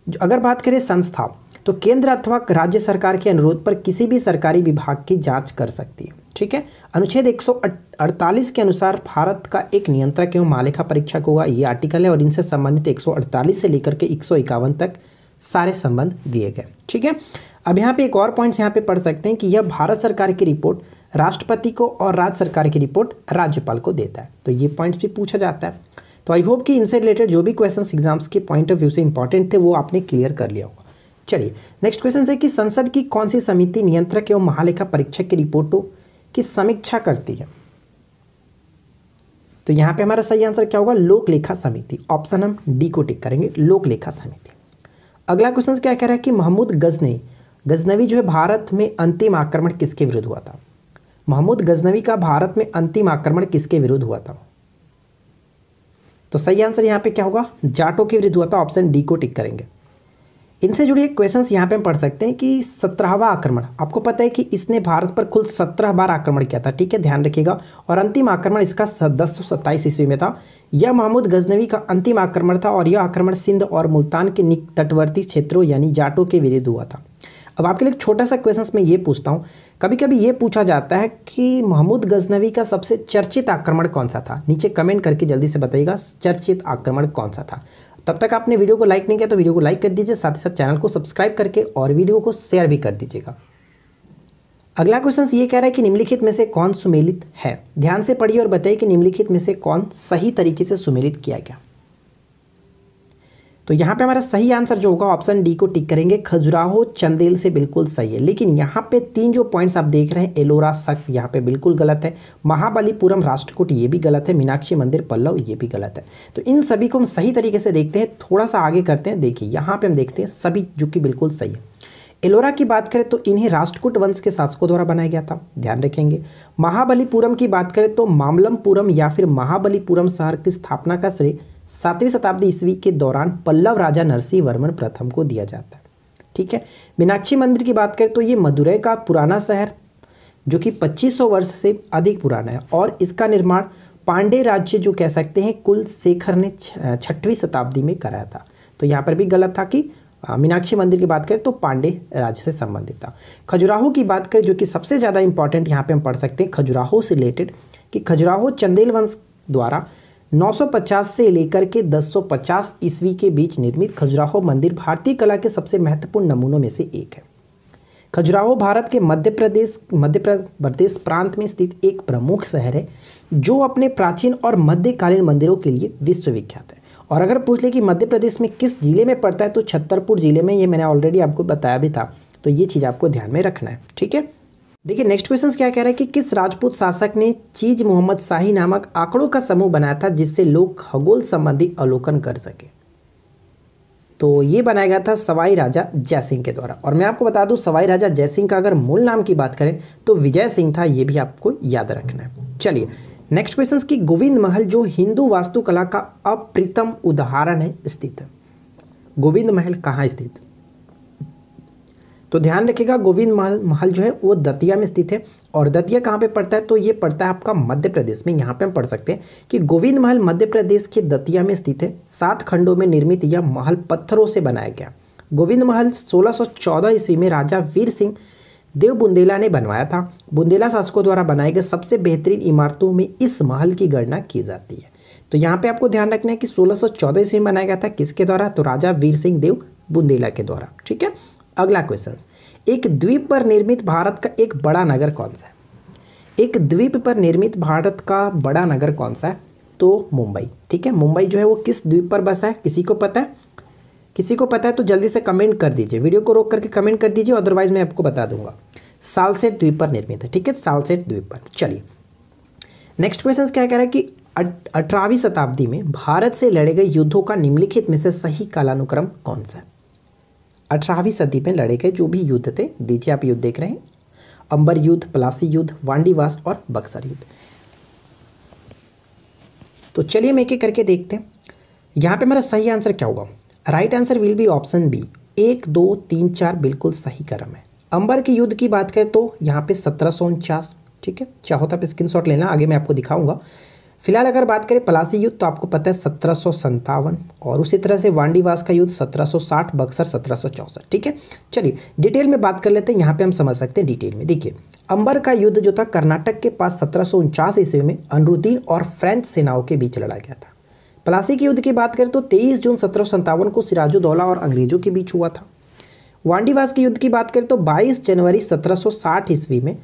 अगर बात करें संस्था, तो केंद्र अथवा राज्य सरकार के अनुरोध पर किसी भी सरकारी विभाग की जांच कर सकती है, ठीक है। अनुच्छेद 148 के अनुसार भारत का एक नियंत्रक एवं महालेखा परीक्षक होगा, ये आर्टिकल है और इनसे संबंधित 148 से लेकर के 151 तक सारे संबंध दिए गए, ठीक है। अब यहाँ पे एक और पॉइंट्स यहाँ पे पढ़ सकते हैं कि यह भारत सरकार की रिपोर्ट राष्ट्रपति को और राज्य सरकार की रिपोर्ट राज्यपाल को देता है, तो ये पॉइंट्स भी पूछा जाता है। तो आई होप कि इनसे रिलेटेड जो भी क्वेश्चंस एग्जाम्स के पॉइंट ऑफ व्यू से इंपॉर्टेंट थे वो आपने क्लियर कर लिया होगा। चलिए नेक्स्ट क्वेश्चन है कि संसद की कौन सी समिति नियंत्रक एवं महालेखा परीक्षक की रिपोर्टों की समीक्षा करती है। तो यहाँ पे हमारा सही आंसर क्या होगा, लोक लेखा समिति, ऑप्शन हम डी को टिक करेंगे, लोक लेखा समिति। अगला क्वेश्चन क्या कह रहा है कि महमूद गजनवी जो है भारत में अंतिम आक्रमण किसके विरुद्ध हुआ था। महमूद गजनवी का भारत में अंतिम आक्रमण किसके विरुद्ध हुआ था। तो सही आंसर यहाँ पे क्या होगा, जाटों के विरुद्ध हुआ था, ऑप्शन डी को टिक करेंगे। इनसे जुड़े क्वेश्चंस यहाँ पे हम पढ़ सकते हैं कि 17वां आक्रमण, आपको पता है कि इसने भारत पर कुल 17 बार आक्रमण किया था, ठीक है, ध्यान रखिएगा। और अंतिम आक्रमण इसका 1027 ईस्वी में था। यह महमूद गजनवी का अंतिम आक्रमण था और यह आक्रमण सिंध और मुल्तान के तटवर्ती क्षेत्रों यानी जाटों के विरुद्ध हुआ था। अब आपके लिए एक छोटा सा क्वेश्चन मैं ये पूछता हूँ, कभी कभी ये पूछा जाता है कि महमूद गजनवी का सबसे चर्चित आक्रमण कौन सा था। नीचे कमेंट करके जल्दी से बताइएगा चर्चित आक्रमण कौन सा था। तब तक आपने वीडियो को लाइक नहीं किया तो वीडियो को लाइक कर दीजिए, साथ ही साथ चैनल को सब्सक्राइब करके और वीडियो को शेयर भी कर दीजिएगा। अगला क्वेश्चन ये कह रहा है कि निम्नलिखित में से कौन सुमेलित है। ध्यान से पढ़िए और बताइए कि निम्नलिखित में से कौन सही तरीके से सुमेलित किया गया। तो यहाँ पे हमारा सही आंसर जो होगा ऑप्शन डी को टिक करेंगे, खजुराहो चंदेल से बिल्कुल सही है। लेकिन यहाँ पे 3 जो पॉइंट्स आप देख रहे हैं, एलोरा सख्त यहाँ पे बिल्कुल गलत है, महाबलीपुरम राष्ट्रकूट ये भी गलत है, मीनाक्षी मंदिर पल्लव ये भी गलत है। तो इन सभी को हम सही तरीके से देखते हैं, थोड़ा सा आगे करते हैं। देखिए यहाँ पे हम देखते हैं सभी जो कि बिल्कुल सही है। एलोरा की बात करें तो इन्हें राष्ट्रकूट वंश के शासकों द्वारा बनाया गया था, ध्यान रखेंगे। महाबलीपुरम की बात करें तो मामल्लपुरम या फिर महाबलीपुरम शहर की स्थापना का श्रेय 7वीं शताब्दी ईस्वी के दौरान पल्लव राजा नरसिंह वर्मन प्रथम को दिया जाता है, ठीक है। मीनाक्षी मंदिर की बात करें तो ये मदुरै का पुराना शहर जो कि 2500 वर्ष से अधिक पुराना है और इसका निर्माण पांडे राज्य जो कह सकते हैं कुलशेखर ने 6वीं शताब्दी में कराया था। तो यहाँ पर भी गलत था कि मीनाक्षी मंदिर की बात करें तो पांडे राज्य से संबंधित था। खजुराहो की बात करें जो कि सबसे ज़्यादा इंपॉर्टेंट यहाँ पे हम पढ़ सकते हैं खजुराहो से रिलेटेड, कि खजुराहो चंदेल वंश द्वारा 950 से लेकर के 1050 ईस्वी के बीच निर्मित खजुराहो मंदिर भारतीय कला के सबसे महत्वपूर्ण नमूनों में से एक है। खजुराहो भारत के मध्य प्रदेश प्रांत में स्थित एक प्रमुख शहर है जो अपने प्राचीन और मध्यकालीन मंदिरों के लिए विश्वविख्यात है। और अगर पूछ ले कि मध्य प्रदेश में किस जिले में पड़ता है तो छतरपुर जिले में, ये मैंने ऑलरेडी आपको बताया भी था, तो ये चीज़ आपको ध्यान में रखना है, ठीक है। देखिए नेक्स्ट क्वेश्चन क्या कह रहा है कि किस राजपूत शासक ने चीज मोहम्मद शाही नामक आंकड़ों का समूह बनाया था जिससे लोग खगोल संबंधी अवलोकन कर सके। तो ये बनाया गया था सवाई राजा जयसिंह के द्वारा। और मैं आपको बता दूं सवाई राजा जयसिंह का अगर मूल नाम की बात करें तो विजय सिंह था, ये भी आपको याद रखना है। चलिए नेक्स्ट क्वेश्चन की गोविंद महल जो हिंदू वास्तुकला का अप्रतिम उदाहरण है स्थित है। गोविंद महल कहाँ स्थित? तो ध्यान रखिएगा गोविंद महल जो है वो दतिया में स्थित है। और दतिया कहाँ पे पड़ता है? तो ये पड़ता है आपका मध्य प्रदेश में। यहाँ पे हम पढ़ सकते हैं कि गोविंद महल मध्य प्रदेश के दतिया में स्थित है। 7 खंडों में निर्मित यह महल पत्थरों से बनाया गया। गोविंद महल 1614 ईस्वी में राजा वीर सिंह देव बुंदेला ने बनवाया था। बुंदेला शासकों द्वारा बनाए गए सबसे बेहतरीन इमारतों में इस महल की गणना की जाती है। तो यहाँ पे आपको ध्यान रखना है कि 1614 ईस्वी में बनाया गया था, किसके द्वारा? तो राजा वीर सिंह देव बुंदेला के द्वारा, ठीक है। अगला क्वेश्चन, एक द्वीप पर निर्मित भारत का एक बड़ा नगर कौन सा है? एक द्वीप पर निर्मित भारत का बड़ा नगर कौन सा है? तो मुंबई, ठीक है। मुंबई जो है वो किस द्वीप पर बसा है? किसी को पता है? किसी को पता है तो जल्दी से कमेंट कर दीजिए, वीडियो को रोक करके कमेंट कर दीजिए, अदरवाइज मैं आपको बता दूंगा। सालसेट द्वीप पर निर्मित है, ठीक है, सालसेट द्वीप पर। चलिए नेक्स्ट क्वेश्चन क्या कह रहा है कि 18वीं शताब्दी में भारत से लड़े गए युद्धों का निम्नलिखित में से सही कालानुक्रम कौन सा है? 18वीं सदी में लड़े गए जो भी युद्ध थे, दीजिए आप युद्ध देख रहे हैं, अंबर युद्ध, प्लासी युद्ध, वांडीवास और बक्सर युद्ध। तो चलिए हम एक एक करके देखते हैं। यहाँ पे मेरा सही आंसर क्या होगा? Right answer will be option B, 1 2 3 4 बिल्कुल सही क्रम है। अंबर के युद्ध की बात करें तो यहाँ पे 1749, ठीक है। चाहो तो आप स्क्रीनशॉट लेना, आगे मैं आपको दिखाऊंगा। फिलहाल अगर बात करें पलासी युद्ध तो आपको पता है 1757, और उसी तरह से वांडीवास का युद्ध 1760, बक्सर 1764, ठीक है। चलिए डिटेल में बात कर लेते हैं, यहाँ पे हम समझ सकते हैं डिटेल में। देखिए अंबर का युद्ध जो था कर्नाटक के पास 1749 ईस्वी में अनुरुद्दीन और फ्रेंच सेनाओं के बीच लड़ा गया था। प्लासी के युद्ध की बात करें तो 23 जून 1757 को सिराजुद्दौला और अंग्रेजों के बीच हुआ था। वांडीवास के युद्ध की बात करें तो 22 जनवरी 1760 ईस्वी में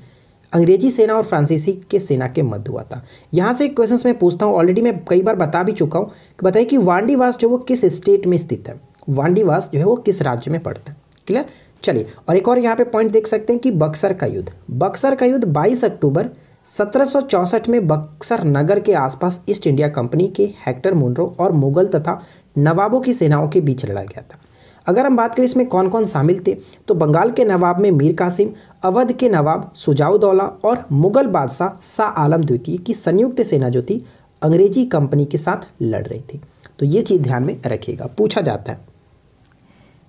अंग्रेजी सेना और फ्रांसीसी के सेना के मध्य हुआ था। यहाँ से एक क्वेश्चन मैं पूछता हूँ, ऑलरेडी मैं कई बार बता भी चुका हूँ कि बताइए कि वांडीवास जो वो किस स्टेट में स्थित है? वांडीवास जो है वो किस राज्य में पड़ता है? क्लियर। चलिए और एक और यहाँ पे पॉइंट देख सकते हैं कि बक्सर का युद्ध, बक्सर का युद्ध 22 अक्टूबर 1764 में बक्सर नगर के आसपास ईस्ट इंडिया कंपनी के हेक्टर मुनरो और मुगल तथा नवाबों की सेनाओं के बीच लड़ा गया था। अगर हम बात करें इसमें कौन कौन शामिल थे तो बंगाल के नवाब में मीर कासिम, अवध के नवाब सुजाउद्दौला और मुगल बादशाह शाह आलम द्वितीय की संयुक्त सेना जो थी अंग्रेजी कंपनी के साथ लड़ रही थी। तो ये चीज़ ध्यान में रखिएगा, पूछा जाता है।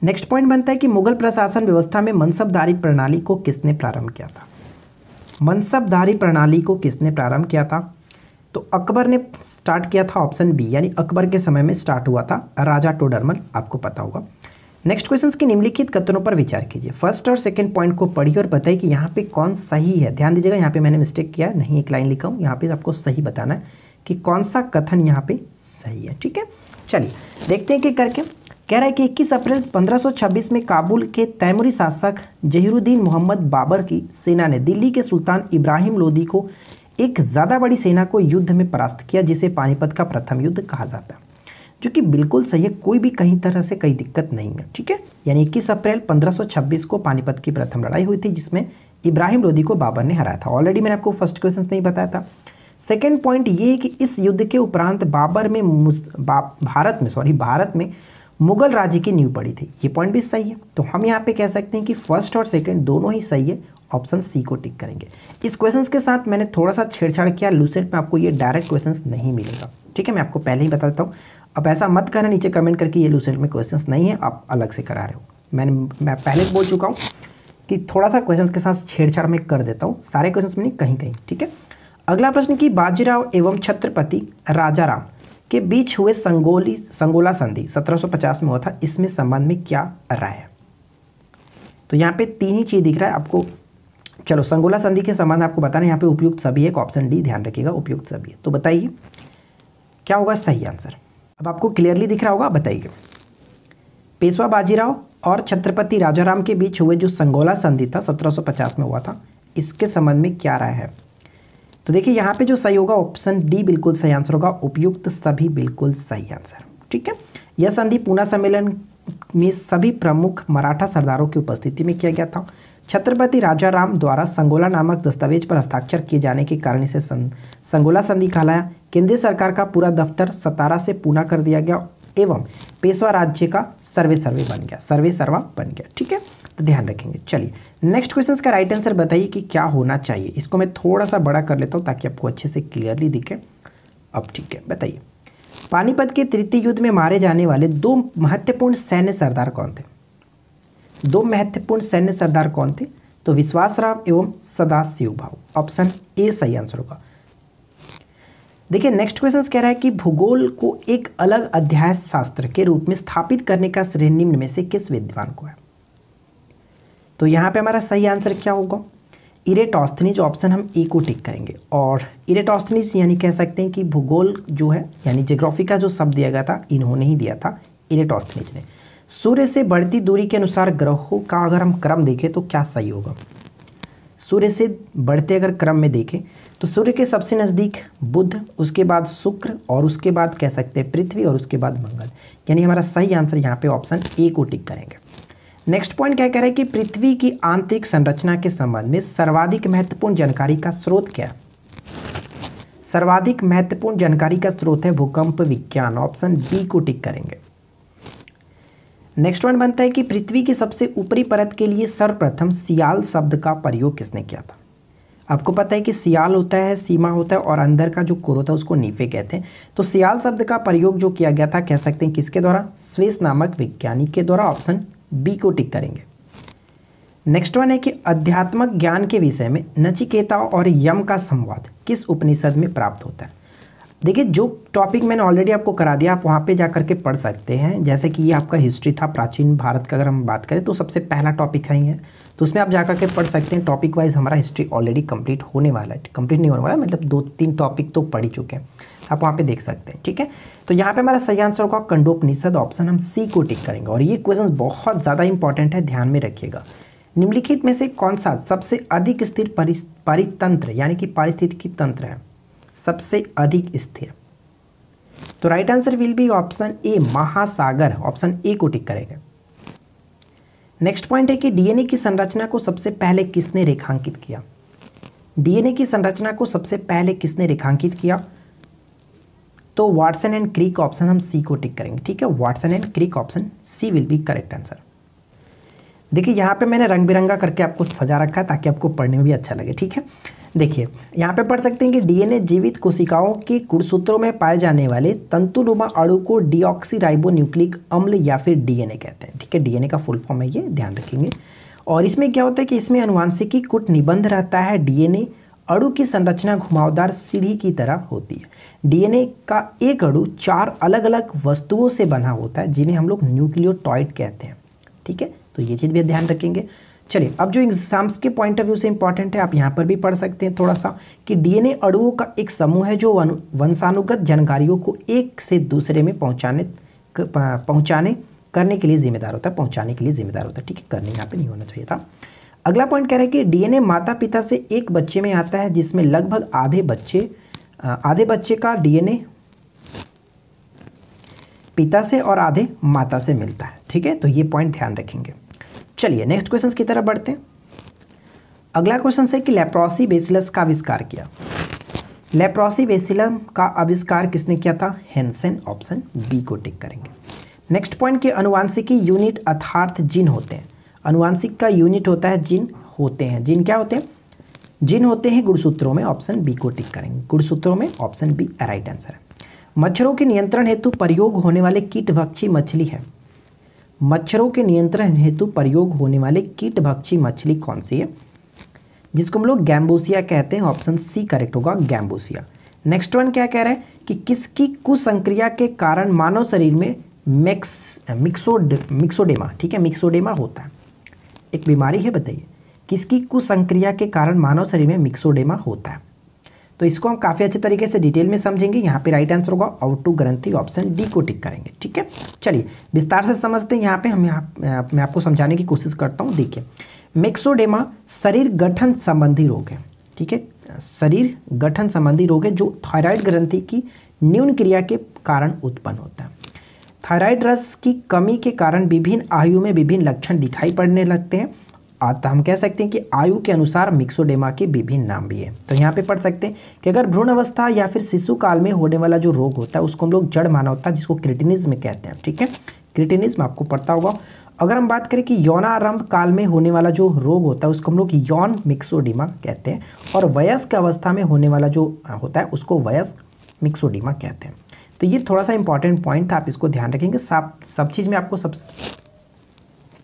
नेक्स्ट पॉइंट बनता है कि मुगल प्रशासन व्यवस्था में मनसबदारी प्रणाली को किसने प्रारंभ किया था? मनसबदारी प्रणाली को किसने प्रारंभ किया था? तो अकबर ने स्टार्ट किया था, ऑप्शन बी, यानी अकबर के समय में स्टार्ट हुआ था, राजा टोडरमल, आपको पता होगा। नेक्स्ट क्वेश्चन की निम्नलिखित कथनों पर विचार कीजिए। फर्स्ट और सेकंड पॉइंट को पढ़िए और बताइए कि यहाँ पे कौन सही है। ध्यान दीजिएगा, यहाँ पे मैंने मिस्टेक किया, नहीं एक लाइन लिखा हूँ, यहाँ पे आपको सही बताना है कि कौन सा कथन यहाँ पे सही है, ठीक है। चलिए देखते हैं कि करके कह रहा है कि 21 अप्रैल 1526 में काबुल के तैमूरी शासक जहीरुद्दीन मोहम्मद बाबर की सेना ने दिल्ली के सुल्तान इब्राहिम लोदी को एक ज़्यादा बड़ी सेना को युद्ध में परास्त किया, जिसे पानीपत का प्रथम युद्ध कहा जाता है। जो कि बिल्कुल सही है, कोई भी कहीं तरह से कोई दिक्कत नहीं है। ठीक है, यानी 21 अप्रैल 1526 को पानीपत की प्रथम लड़ाई हुई थी जिसमें इब्राहिम लोदी को बाबर ने हराया था। ऑलरेडी मैंने आपको फर्स्ट क्वेश्चन में ही बताया था। सेकेंड पॉइंट ये है कि इस युद्ध के उपरांत भारत में मुगल राज्य की नींव पड़ी थी। ये पॉइंट भी सही है, तो हम यहाँ पे कह सकते हैं कि फर्स्ट और सेकंड दोनों ही सही है। ऑप्शन सी को टिक करेंगे। इस क्वेश्चंस के साथ मैंने थोड़ा सा छेड़छाड़ किया, लूसेंट में आपको ये डायरेक्ट क्वेश्चंस नहीं मिलेगा। ठीक है, मैं आपको पहले ही बता देता हूँ। अब ऐसा मत करना नीचे कमेंट करके ये लूसेंट में क्वेश्चंस नहीं है, आप अलग से करा रहे हो। मैं पहले बोल चुका हूँ कि थोड़ा सा क्वेश्चंस के साथ छेड़छाड़ में कर देता हूँ, सारे क्वेश्चंस में नहीं, कहीं कहीं। ठीक है, अगला प्रश्न कि बाजीराव एवं छत्रपति राजाराम के बीच हुए संगोला संधि 1750 में हुआ था, इसमें संबंध में क्या राय है? तो यहाँ पे तीन ही चीज दिख रहा है आपको। चलो, संगोला संधि के संबंध आपको बताना, यहाँ पे उपयुक्त सभी है, ऑप्शन डी ध्यान रखिएगा, उपयुक्त सभी है। तो बताइए क्या होगा सही आंसर? अब आपको क्लियरली दिख रहा होगा, बताइए। पेशवा बाजीराव और छत्रपति राजाराम के बीच हुए जो संगोला संधि था 1750 में हुआ था, इसके संबंध में क्या राय है? तो देखिए यहाँ पे जो सही होगा ऑप्शन डी बिल्कुल सही आंसर होगा, उपयुक्त सभी बिल्कुल सही आंसर। ठीक है, यह संधि पूना सम्मेलन में सभी प्रमुख मराठा सरदारों की उपस्थिति में किया गया था। छत्रपति राजाराम द्वारा संगोला नामक दस्तावेज पर हस्ताक्षर किए जाने के कारण इसे संगोला संधि कहलाया। केंद्रीय सरकार का पूरा दफ्तर सतारा से पूना कर दिया गया एवं पेशवा राज्य का सर्वे सर्वा बन गया। ठीक है, तो ध्यान रखेंगे। चलिए नेक्स्ट क्वेश्चन का राइट आंसर बताइए कि क्या होना चाहिए। इसको मैं थोड़ा सा बड़ा कर लेता हूँ ताकि आपको अच्छे से क्लियरली दिखे। अब ठीक है, बताइए पानीपत के तृतीय युद्ध में मारे जाने वाले दो महत्वपूर्ण सैन्य सरदार कौन थे? दो महत्वपूर्ण सैन्य सरदार कौन थे? तो विश्वासराव एवं सदाशिव भाऊ। ऑप्शन ए सही आंसर होगा। देखिए नेक्स्ट क्वेश्चन कह रहा है कि भूगोल को एक अलग अध्याय शास्त्र के रूप में स्थापित करने का श्रेय निम्न में से किस विद्वान को है? तो यहाँ पे हमारा सही आंसर क्या होगा? इरेटोस्थनीज। ऑप्शन हम ए को टिक करेंगे। और इरेटोस्थनीज यानी कह सकते हैं कि भूगोल जो है यानी ज्योग्राफी का जो शब्द दिया गया था इन्होंने ही दिया था, इरेटोस्थनीज ने। सूर्य से बढ़ती दूरी के अनुसार ग्रहों का अगर हम क्रम देखें तो क्या सही होगा? सूर्य से बढ़ते अगर क्रम में देखें तो सूर्य के सबसे नज़दीक बुध, उसके बाद शुक्र और उसके बाद कह सकते हैं पृथ्वी और उसके बाद मंगल। यानी हमारा सही आंसर यहाँ पे ऑप्शन ए को टिक करेंगे। नेक्स्ट पॉइंट क्या कह रहा है कि पृथ्वी की आंतरिक संरचना के संबंध में सर्वाधिक महत्वपूर्ण जानकारी का स्रोत क्या है? सर्वाधिक महत्वपूर्ण जानकारी का स्रोत है भूकंप विज्ञान। ऑप्शन बी को टिक करेंगे। नेक्स्ट पॉइंट बनता है कि पृथ्वी की सबसे ऊपरी परत के लिए सर्वप्रथम सियाल शब्द का प्रयोग किसने किया था? आपको पता है कि सियाल होता है, सीमा होता है और अंदर का जो कोर होता है उसको नीफे कहते हैं। तो सियाल शब्द का प्रयोग जो किया गया था कह सकते हैं किसके द्वारा? स्वेस नामक वैज्ञानिक के द्वारा। ऑप्शन बी को टिक करेंगे। नेक्स्ट वन है कि अध्यात्मक ज्ञान के विषय में नचिकेता और यम का संवाद किस उपनिषद में प्राप्त होता है? देखिए जो टॉपिक मैंने ऑलरेडी आपको करा दिया, आप वहाँ पे जा करके पढ़ सकते हैं। जैसे कि ये आपका हिस्ट्री था प्राचीन भारत का, अगर हम बात करें तो सबसे पहला टॉपिक है ये, तो उसमें आप जा करके पढ़ सकते हैं। टॉपिक वाइज हमारा हिस्ट्री ऑलरेडी कंप्लीट होने वाला है, कंप्लीट नहीं होने वाला मतलब 2-3 टॉपिक तो पढ़ ही चुके हैं, आप वहाँ पे देख सकते हैं। ठीक है, तो यहाँ पे हमारा सही आंसर होगा कण्डोपनिषद। ऑप्शन हम सी को टिक करेंगे। और ये क्वेश्चन बहुत ज़्यादा इंपॉर्टेंट है, ध्यान में रखिएगा। निम्नलिखित में से कौन सा सबसे अधिक स्थिर परितंत्र यानी कि पारिस्थितिकी तंत्र है? सबसे अधिक स्थिर, तो right answer will be option A महासागर। ऑप्शन ए को टिक करेंगे। नेक्स्ट पॉइंट है कि डीएनए की संरचना को सबसे पहले किसने रेखांकित किया? डीएनए की संरचना को सबसे पहले किसने रेखांकित किया? तो वाटसन एंड क्रिक। ऑप्शन हम सी को टिक करेंगे। ठीक है, Watson and Crick, option C will be correct answer. देखिए यहाँ पे मैंने रंग बिरंगा करके आपको सजा रखा है ताकि आपको पढ़ने में भी अच्छा लगे। ठीक है, देखिए यहाँ पे पढ़ सकते हैं कि डीएनए जीवित कोशिकाओं के गुणसूत्रों में पाए जाने वाले तंतुनुमा अणु को डीऑक्सीराइबोन्यूक्लिक अम्ल या फिर डीएनए कहते हैं। ठीक है, डीएनए का फुल फॉर्म है ये, ध्यान रखेंगे। और इसमें क्या होता है कि इसमें आनुवांशिकी कूट निबंध रहता है। डीएनए अणु की संरचना घुमावदार सीढ़ी की तरह होती है। डीएनए का एक अणु 4 अलग अलग वस्तुओं से बना होता है जिन्हें हम लोग न्यूक्लियोटाइड कहते हैं। ठीक है, तो ये चीज़ भी ध्यान रखेंगे। चलिए अब जो एग्जाम्स के पॉइंट ऑफ व्यू से इंपॉर्टेंट है, आप यहाँ पर भी पढ़ सकते हैं थोड़ा सा कि डीएनए अणुओं का एक समूह है जो वंशानुगत जानकारियों को एक से दूसरे में पहुँचाने करने के लिए जिम्मेदार होता है, पहुँचाने के लिए जिम्मेदार होता है। ठीक है, करने यहाँ पे नहीं होना चाहिए था। अगला पॉइंट कह रहा है कि डीएनए माता पिता से एक बच्चे में आता है जिसमें लगभग आधे बच्चे का डीएनए पिता से और आधे माता से मिलता है। ठीक है, तो ये पॉइंट ध्यान रखेंगे। चलिए नेक्स्ट क्वेश्चन की तरफ बढ़ते हैं। अगला क्वेश्चन है कि लेप्रोसी बेसिलस का आविष्कार किया। लेप्रोसी बेसिलम का आविष्कार किसने किया था? हेंसेन। ऑप्शन बी को टिक करेंगे। नेक्स्ट पॉइंट के अनुवांशिकी यूनिट अर्थात जीन होते हैं। अनुवांशिक का यूनिट होता है जीन होते हैं। जीन क्या होते हैं? जीन होते हैं गुणसूत्रों में। ऑप्शन बी को टिक करेंगे। गुणसूत्रों में ऑप्शन बी राइट आंसर है। मच्छरों के नियंत्रण हेतु प्रयोग होने वाले कीटभक्षी मछली है। मच्छरों के नियंत्रण हेतु प्रयोग होने वाले कीटभक्षी मछली कौन सी है? जिसको हम लोग गैम्बूसिया कहते हैं। ऑप्शन सी करेक्ट होगा, गैम्बूसिया। नेक्स्ट वन क्या कह रहा है कि किसकी कुसंक्रिया के कारण मानव शरीर में मिक्सोडेमा, ठीक है, मिक्सोडेमा होता है। एक बीमारी है, बताइए किसकी कुसंक्रिया के कारण मानव शरीर में मिक्सोडेमा होता है? तो इसको हम काफ़ी अच्छे तरीके से डिटेल में समझेंगे। यहाँ पे राइट आंसर होगा ऑटो ग्रंथि। ऑप्शन डी को टिक करेंगे। ठीक है, चलिए विस्तार से समझते हैं। यहाँ पे मैं आपको समझाने की कोशिश करता हूँ। देखिए, मिक्सोडेमा शरीर गठन संबंधी रोग है। ठीक है, शरीर गठन संबंधी रोग है जो थायराइड ग्रंथि की न्यून क्रिया के कारण उत्पन्न होता है। थायराइड रस की कमी के कारण विभिन्न आयु में विभिन्न लक्षण दिखाई पड़ने लगते हैं। तो हम कह सकते हैं कि आयु के अनुसार मिक्सोडेमा के विभिन्न नाम भी है। तो यहाँ पे पढ़ सकते हैं कि अगर भ्रूण अवस्था या फिर शिशु काल में होने वाला जो रोग होता है उसको हम लोग जड़ मानवता, जिसको क्रिटिनिज्म कहते हैं। ठीक है, क्रिटिनिज्म आपको पता होगा। अगर हम बात करें कि यौनारंभ काल में होने वाला जो रोग होता है उसको हम लोग यौन मिक्सोडीमा कहते हैं, और वयस्क अवस्था में होने वाला जो होता है उसको वयस्क मिक्सोडीमा कहते हैं। तो ये थोड़ा सा इंपॉर्टेंट पॉइंट था, आप इसको ध्यान रखेंगे। सब चीज़ में आपको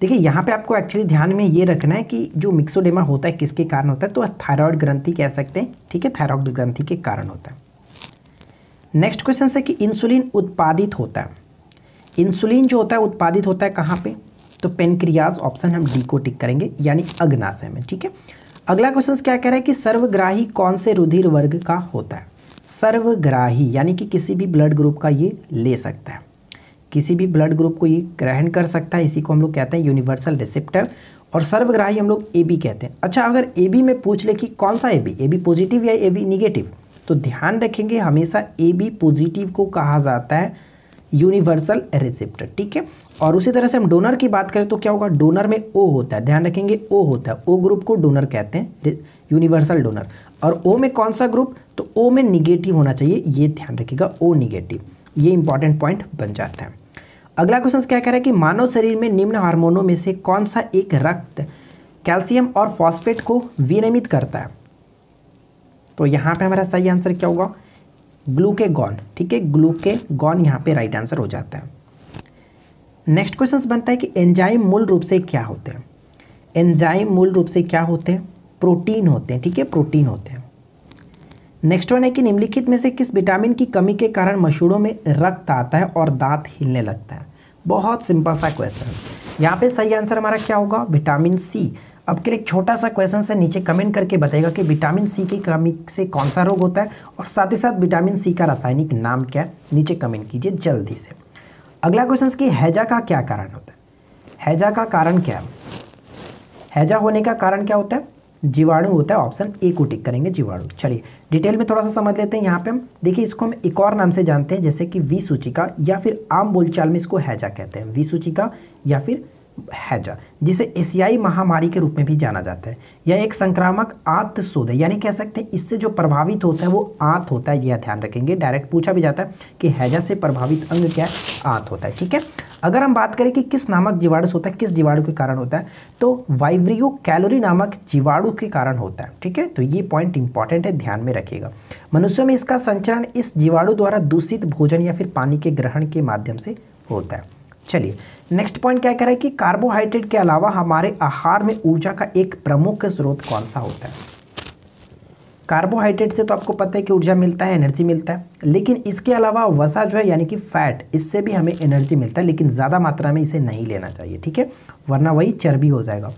देखिए यहाँ पे आपको एक्चुअली ध्यान में ये रखना है कि जो मिक्सोडेमा होता है किसके कारण होता है, तो थायराइड ग्रंथि कह सकते हैं। ठीक है, थायराइड ग्रंथि के कारण होता है। नेक्स्ट क्वेश्चन है कि इंसुलिन उत्पादित होता है। इंसुलिन जो होता है उत्पादित होता है कहाँ पे? तो पेनक्रियाज। ऑप्शन हम डी को टिक करेंगे, यानी अग्नाशय में। ठीक है, अगला क्वेश्चन क्या कह रहा है कि सर्वग्राही कौन से रुधिर वर्ग का होता है? सर्वग्राही यानी कि किसी भी ब्लड ग्रुप का ये ले सकता है, किसी भी ब्लड ग्रुप को ये ग्रहण कर सकता है। इसी को हम लोग कहते हैं यूनिवर्सल रिसेप्टर, और सर्वग्राही हम लोग AB कहते हैं। अच्छा, अगर AB में पूछ ले कि कौन सा AB पॉजिटिव या AB निगेटिव, तो ध्यान रखेंगे हमेशा AB पॉजिटिव को कहा जाता है यूनिवर्सल रिसेप्टर। ठीक है, और उसी तरह से हम डोनर की बात करें तो क्या होगा? डोनर में O होता है, ध्यान रखेंगे O होता है। O ग्रुप को डोनर कहते हैं, यूनिवर्सल डोनर। और O में कौन सा ग्रुप? तो O में निगेटिव होना चाहिए, ये ध्यान रखिएगा, O निगेटिव। ये इंपॉर्टेंट पॉइंट बन जाता है। अगला क्वेश्चन क्या कह रहा है कि मानव शरीर में निम्न हार्मोनों में से कौन सा एक रक्त कैल्शियम और फॉस्फेट को विनियमित करता है? तो यहाँ पे हमारा सही आंसर क्या होगा? ग्लूकेगॉन। ठीक है, ग्लूकेगॉन यहाँ पे राइट आंसर हो जाता है। नेक्स्ट क्वेश्चन बनता है कि एंजाइम मूल रूप से क्या होते हैं? एंजाइम मूल रूप से क्या होते हैं? प्रोटीन होते हैं। ठीक है, प्रोटीन होते हैं। नेक्स्ट वन है कि निम्नलिखित में से किस विटामिन की कमी के कारण मसूड़ों में रक्त आता है और दांत हिलने लगता है? बहुत सिंपल सा क्वेश्चन। यहाँ पे सही आंसर हमारा क्या होगा? Vitamin C. अब के लिए एक छोटा सा क्वेश्चन से नीचे कमेंट करके बताएगा कि विटामिन सी की कमी से कौन सा रोग होता है, और साथ ही साथ विटामिन सी का रासायनिक नाम क्या है, नीचे कमेंट कीजिए जल्दी से। अगला क्वेश्चन कि हैजा का क्या कारण होता है? हैजा का कारण क्या है? हैजा होने का कारण क्या होता है? जीवाणु होता है। ऑप्शन ए को टिक करेंगे, जीवाणु। चलिए डिटेल में थोड़ा सा समझ लेते हैं। यहाँ पे हम देखिए, इसको हम एक और नाम से जानते हैं, जैसे कि विसूचिका, या फिर आम बोलचाल में इसको हैजा कहते हैं। विसूचिका या फिर हैजा, जिसे एशियाई महामारी के रूप में भी जाना जाता है। यह एक संक्रामक आंतशोथ है, यानी कह सकते हैं इससे जो प्रभावित होता है वो आंत होता है। यह ध्यान रखेंगे, डायरेक्ट पूछा भी जाता है कि हैजा से प्रभावित अंग क्या है? आंत होता है। ठीक है, अगर हम बात करें कि किस नामक जीवाणु होता है, किस जीवाणु के कारण होता है, तो वाइब्रियो कैलोरी नामक जीवाणु के कारण होता है। ठीक है, तो ये पॉइंट इंपॉर्टेंट है, ध्यान में रखिएगा। मनुष्यों में इसका संचरण इस जीवाणु द्वारा दूषित भोजन या फिर पानी के ग्रहण के माध्यम से होता है। चलिए नेक्स्ट पॉइंट क्या कह रहा है कि कार्बोहाइड्रेट के अलावा हमारे आहार में ऊर्जा का एक प्रमुख स्रोत कौन सा होता है? कार्बोहाइड्रेट से तो आपको पता है कि ऊर्जा मिलता है, एनर्जी मिलता है, लेकिन इसके अलावा वसा जो है यानी कि फैट, इससे भी हमें एनर्जी मिलता है, लेकिन ज़्यादा मात्रा में इसे नहीं लेना चाहिए। ठीक है, वरना वही चर्बी हो जाएगा।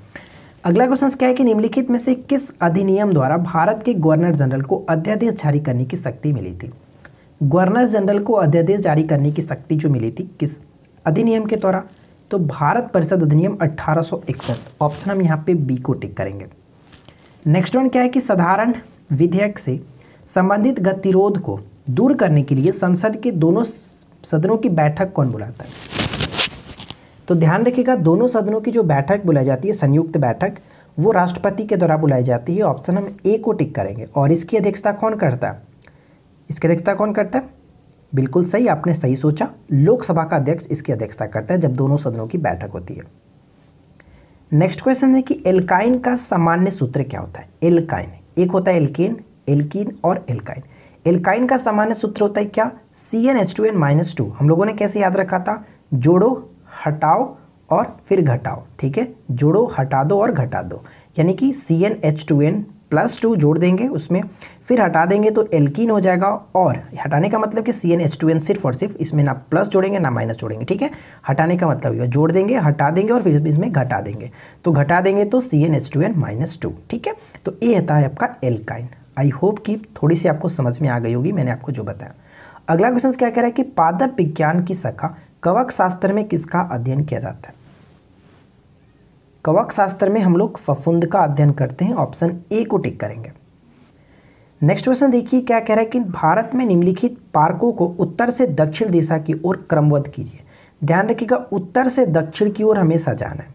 अगला क्वेश्चन क्या है कि निम्नलिखित में से किस अधिनियम द्वारा भारत के गवर्नर जनरल को अध्यादेश जारी करने की शक्ति मिली थी? गवर्नर जनरल को अध्यादेश जारी करने की शक्ति जो मिली थी किस अधिनियम के द्वारा? तो भारत परिषद अधिनियम 1861। ऑप्शन हम यहाँ पे बी को टिक करेंगे। नेक्स्ट वन क्या है कि साधारण विधेयक से संबंधित गतिरोध को दूर करने के लिए संसद के दोनों सदनों की बैठक कौन बुलाता है? तो ध्यान रखिएगा, दोनों सदनों की जो बैठक बुलाई जाती है संयुक्त बैठक, वो राष्ट्रपति के द्वारा बुलाई जाती है। ऑप्शन हम ए को टिक करेंगे। और इसकी अध्यक्षता कौन करता है? इसकी अध्यक्षता कौन करता है? बिल्कुल सही, आपने सही सोचा, लोकसभा का अध्यक्ष इसकी अध्यक्षता करता है जब दोनों सदनों की बैठक होती है। नेक्स्ट क्वेश्चन है कि एल्काइन का सामान्य सूत्र क्या होता है? एल्काइन, एक होता है एल्केन, एल्कीन और एल्काइन। एल्काइन का सामान्य सूत्र होता है क्या? CnH2n-2। हम लोगों ने कैसे याद रखा था? जोड़ो, हटाओ और फिर घटाओ, ठीक है, जोड़ो, हटा दो और घटा दो, यानी कि CnH2n+2 जोड़ देंगे उसमें, फिर हटा देंगे तो एल्कीन हो जाएगा। और हटाने का मतलब कि CnH2n सिर्फ और सिर्फ, इसमें ना प्लस जोड़ेंगे ना माइनस जोड़ेंगे, ठीक है। हटाने का मतलब ये जोड़ देंगे, हटा देंगे और फिर इसमें घटा देंगे, तो घटा देंगे तो CnH2n-2, ठीक है। तो ये होता है आपका एल्काइन। आई होप कि थोड़ी सी आपको समझ में आ गई होगी मैंने आपको जो बताया। अगला क्वेश्चन क्या कह रहा है कि पादप विज्ञान की शाखा कवक शास्त्र में किसका अध्ययन किया जाता है? कवक शास्त्र में हम लोग फफूंद का अध्ययन करते हैं। ऑप्शन ए को टिक करेंगे। नेक्स्ट क्वेश्चन देखिए क्या कह रहा है कि भारत में निम्नलिखित पार्कों को उत्तर से दक्षिण दिशा की ओर क्रमबद्ध कीजिए। ध्यान रखिएगा, उत्तर से दक्षिण की ओर हमेशा जाना है।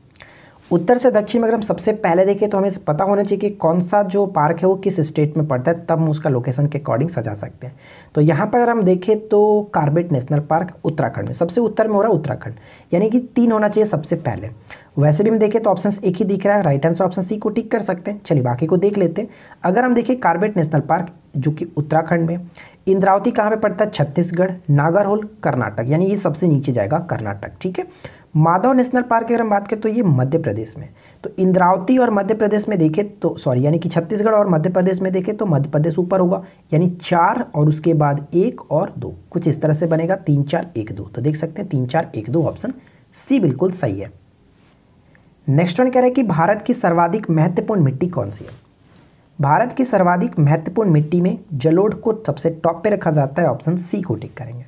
उत्तर से दक्षिण में अगर हम सबसे पहले देखें तो हमें पता होना चाहिए कि कौन सा जो पार्क है वो किस स्टेट में पड़ता है, तब हम उसका लोकेशन के अकॉर्डिंग सजा सकते हैं। तो यहाँ पर अगर हम देखें तो कार्बेट नेशनल पार्क उत्तराखंड में, सबसे उत्तर में हो रहा है उत्तराखंड, यानी कि 3 होना चाहिए सबसे पहले। वैसे भी हम देखें तो ऑप्शन एक ही दिख रहा है, राइट आंसर ऑप्शन सी को टिक कर सकते हैं। चलिए बाकी को देख लेते हैं। अगर हम देखें कार्बेट नेशनल पार्क जो कि उत्तराखंड में, इंद्रावती कहाँ पे पड़ता है? छत्तीसगढ़, नागरहोल कर्नाटक, यानी ये सबसे नीचे जाएगा कर्नाटक, ठीक है। माधव नेशनल पार्क की अगर हम बात करें तो ये मध्य प्रदेश में, तो इंद्रावती और मध्य प्रदेश में देखें तो सॉरी, यानी कि छत्तीसगढ़ और मध्य प्रदेश में देखें तो मध्य प्रदेश ऊपर होगा, यानी 4 और उसके बाद 1 और 2, कुछ इस तरह से बनेगा 3 4 1 2। तो देख सकते हैं 3 4 1 2, ऑप्शन सी बिल्कुल सही है। नेक्स्ट वन कह रहा है कि भारत की सर्वाधिक महत्वपूर्ण मिट्टी कौन सी है? भारत की सर्वाधिक महत्वपूर्ण मिट्टी में जलोढ़ को सबसे टॉप पे रखा जाता है। ऑप्शन सी को टिक करेंगे।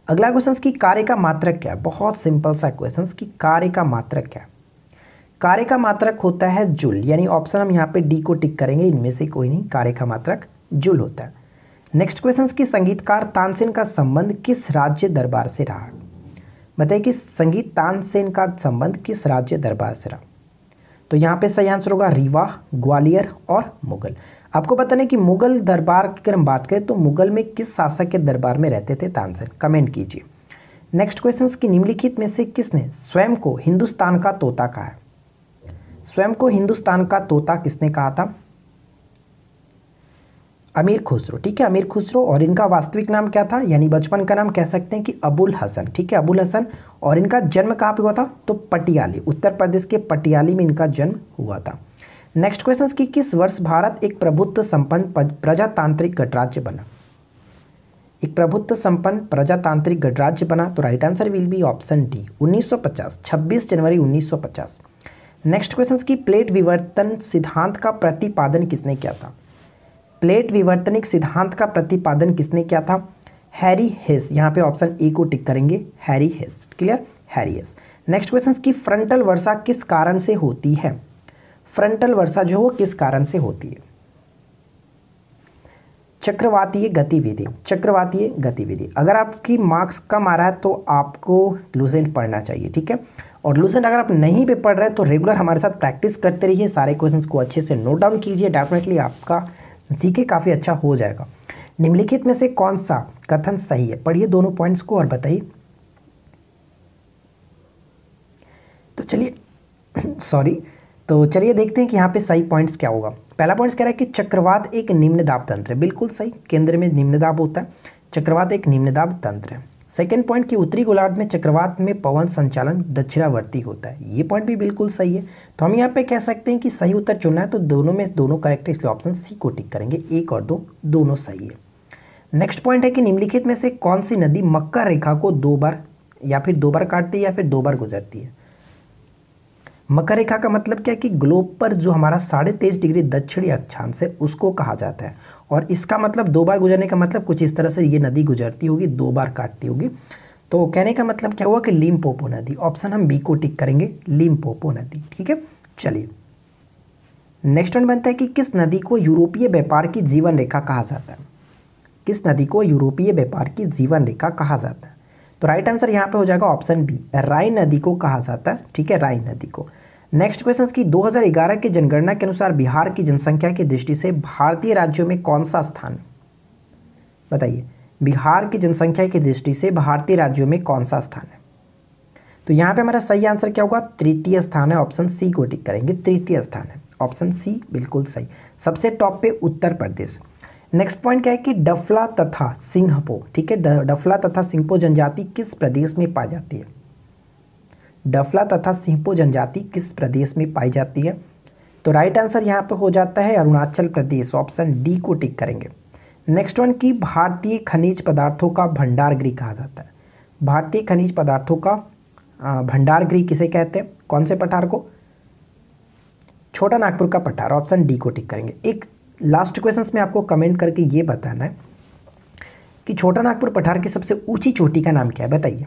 अगला क्वेश्चन की कार्य का मात्रक क्या है? बहुत सिंपल सा क्वेश्चन की कार्य का मात्रक क्या है? कार्य का मात्रक होता है जूल, यानी ऑप्शन हम यहाँ पे डी को टिक करेंगे, इनमें से कोई नहीं, कार्य का मात्रक जूल होता है। नेक्स्ट क्वेश्चन की संगीतकार तानसेन का संबंध किस राज्य दरबार से रहा? बताइए कि संगीत तानसेन का संबंध किस राज्य दरबार से रहा? तो यहाँ पे सही आंसर होगा रीवा, ग्वालियर और मुगल। आपको पता नहीं कि मुगल दरबार की अगर हम बात करें तो मुगल में किस शासक के दरबार में रहते थे तानसेन? कमेंट कीजिए। नेक्स्ट क्वेश्चन की निम्नलिखित में से किसने स्वयं को हिंदुस्तान का तोता कहा है? स्वयं को हिंदुस्तान का तोता किसने कहा था? अमीर खुसरो, ठीक है, अमीर खुसरो। और इनका वास्तविक नाम क्या था, यानी बचपन का नाम कह सकते हैं कि अबुल हसन, ठीक है, अबुल हसन। और इनका जन्म कहाँ पे हुआ था? तो पटियाली, उत्तर प्रदेश के पटियाली में इनका जन्म हुआ था। नेक्स्ट क्वेश्चन की किस वर्ष भारत एक प्रभुत्व संपन्न प्रजातांत्रिक गणराज्य बना? एक प्रभुत्व संपन्न प्रजातांत्रिक गणराज्य बना, तो right answer will be option D 1950, 26 January 1950। Next question की प्लेट विवर्तन सिद्धांत का प्रतिपादन किसने किया था? प्लेट विवर्तनिक सिद्धांत का प्रतिपादन किसने किया था? हैरी हेस, यहाँ पे ऑप्शन ए को टिक करेंगे, Harry हेस, clear, Harry हेस। Next question की फ्रंटल वर्षा किस कारण से होती है? फ्रंटल वर्षा जो वो किस कारण से होती है? चक्रवातीय गतिविधि, चक्रवातीय गतिविधि। अगर आपकी मार्क्स कम आ रहा है तो आपको लूसेंट पढ़ना चाहिए, ठीक है। और लूसेंट अगर आप नहीं भी पढ़ रहे हैं तो रेगुलर हमारे साथ प्रैक्टिस करते रहिए, सारे क्वेश्चंस को अच्छे से नोट डाउन कीजिए, डेफिनेटली आपका जीके काफ़ी अच्छा हो जाएगा। निम्नलिखित में से कौन सा कथन सही है? पढ़िए दोनों पॉइंट्स को और बताइए। तो चलिए सॉरी, तो चलिए देखते हैं कि यहाँ पे सही पॉइंट्स क्या होगा। पहला पॉइंट कह रहा है कि चक्रवात एक निम्न दाब तंत्र है, बिल्कुल सही, केंद्र में निम्न दाब होता है, चक्रवात एक निम्न दाब तंत्र है। सेकेंड पॉइंट की उत्तरी गोलार्ध में चक्रवात में पवन संचालन दक्षिणावर्ती होता है, ये पॉइंट भी बिल्कुल सही है। तो हम यहाँ पे कह सकते हैं कि सही उत्तर चुनना है तो दोनों में दोनों करेक्ट है, इसलिए ऑप्शन सी को टिक करेंगे, 1 और 2 दोनों सही है। नेक्स्ट पॉइंट है कि निम्नलिखित में से कौन सी नदी मक्का रेखा को 2 बार या फिर 2 बार काटती है या फिर 2 बार गुजरती है? मकर रेखा का मतलब क्या है कि ग्लोब पर जो हमारा 23.5 डिग्री दक्षिणी अक्षांश है उसको कहा जाता है, और इसका मतलब 2 बार गुजरने का मतलब कुछ इस तरह से ये नदी गुजरती होगी, 2 बार काटती होगी। तो कहने का मतलब क्या हुआ कि लिम्पोपो नदी, ऑप्शन हम बी को टिक करेंगे, लिम्पोपो नदी, ठीक है। चलिए नेक्स्ट वन बनता है कि किस नदी को यूरोपीय व्यापार की जीवन रेखा कहा जाता है? किस नदी को यूरोपीय व्यापार की जीवन रेखा कहा जाता है? तो राइट आंसर यहाँ पे हो जाएगा ऑप्शन बी, राइन नदी को कहा जाता है, ठीक है, राइन नदी को। नेक्स्ट क्वेश्चन की 2011 की जनगणना के अनुसार बिहार की जनसंख्या की दृष्टि से भारतीय राज्यों में कौन सा स्थान है? बताइए, बिहार की जनसंख्या की दृष्टि से भारतीय राज्यों में कौन सा स्थान है? तो यहाँ पे हमारा सही आंसर क्या होगा? तृतीय स्थान है, ऑप्शन सी को टिक करेंगे, तृतीय स्थान है, ऑप्शन सी बिल्कुल सही। सबसे टॉप पे उत्तर प्रदेश। नेक्स्ट पॉइंट क्या है कि डफला तथा सिंहपो, ठीक है, डफला तथा सिंहपो जनजाति किस प्रदेश में पाई जाती है? डफला तथा सिंहपो जनजाति किस प्रदेश में पाई जाती है? तो राइट आंसर यहाँ पे हो जाता है अरुणाचल प्रदेश, ऑप्शन डी को टिक करेंगे। नेक्स्ट वन की भारतीय खनिज पदार्थों का भंडार गृह कहा जाता है। भारतीय खनिज पदार्थों का भंडार गृह किसे कहते हैं? कौन से पठार को? छोटा नागपुर का पठार, ऑप्शन डी को टिक करेंगे। एक लास्ट क्वेश्चन में आपको कमेंट करके ये बताना है कि छोटा नागपुर पठार की सबसे ऊंची चोटी का नाम क्या है, बताइए।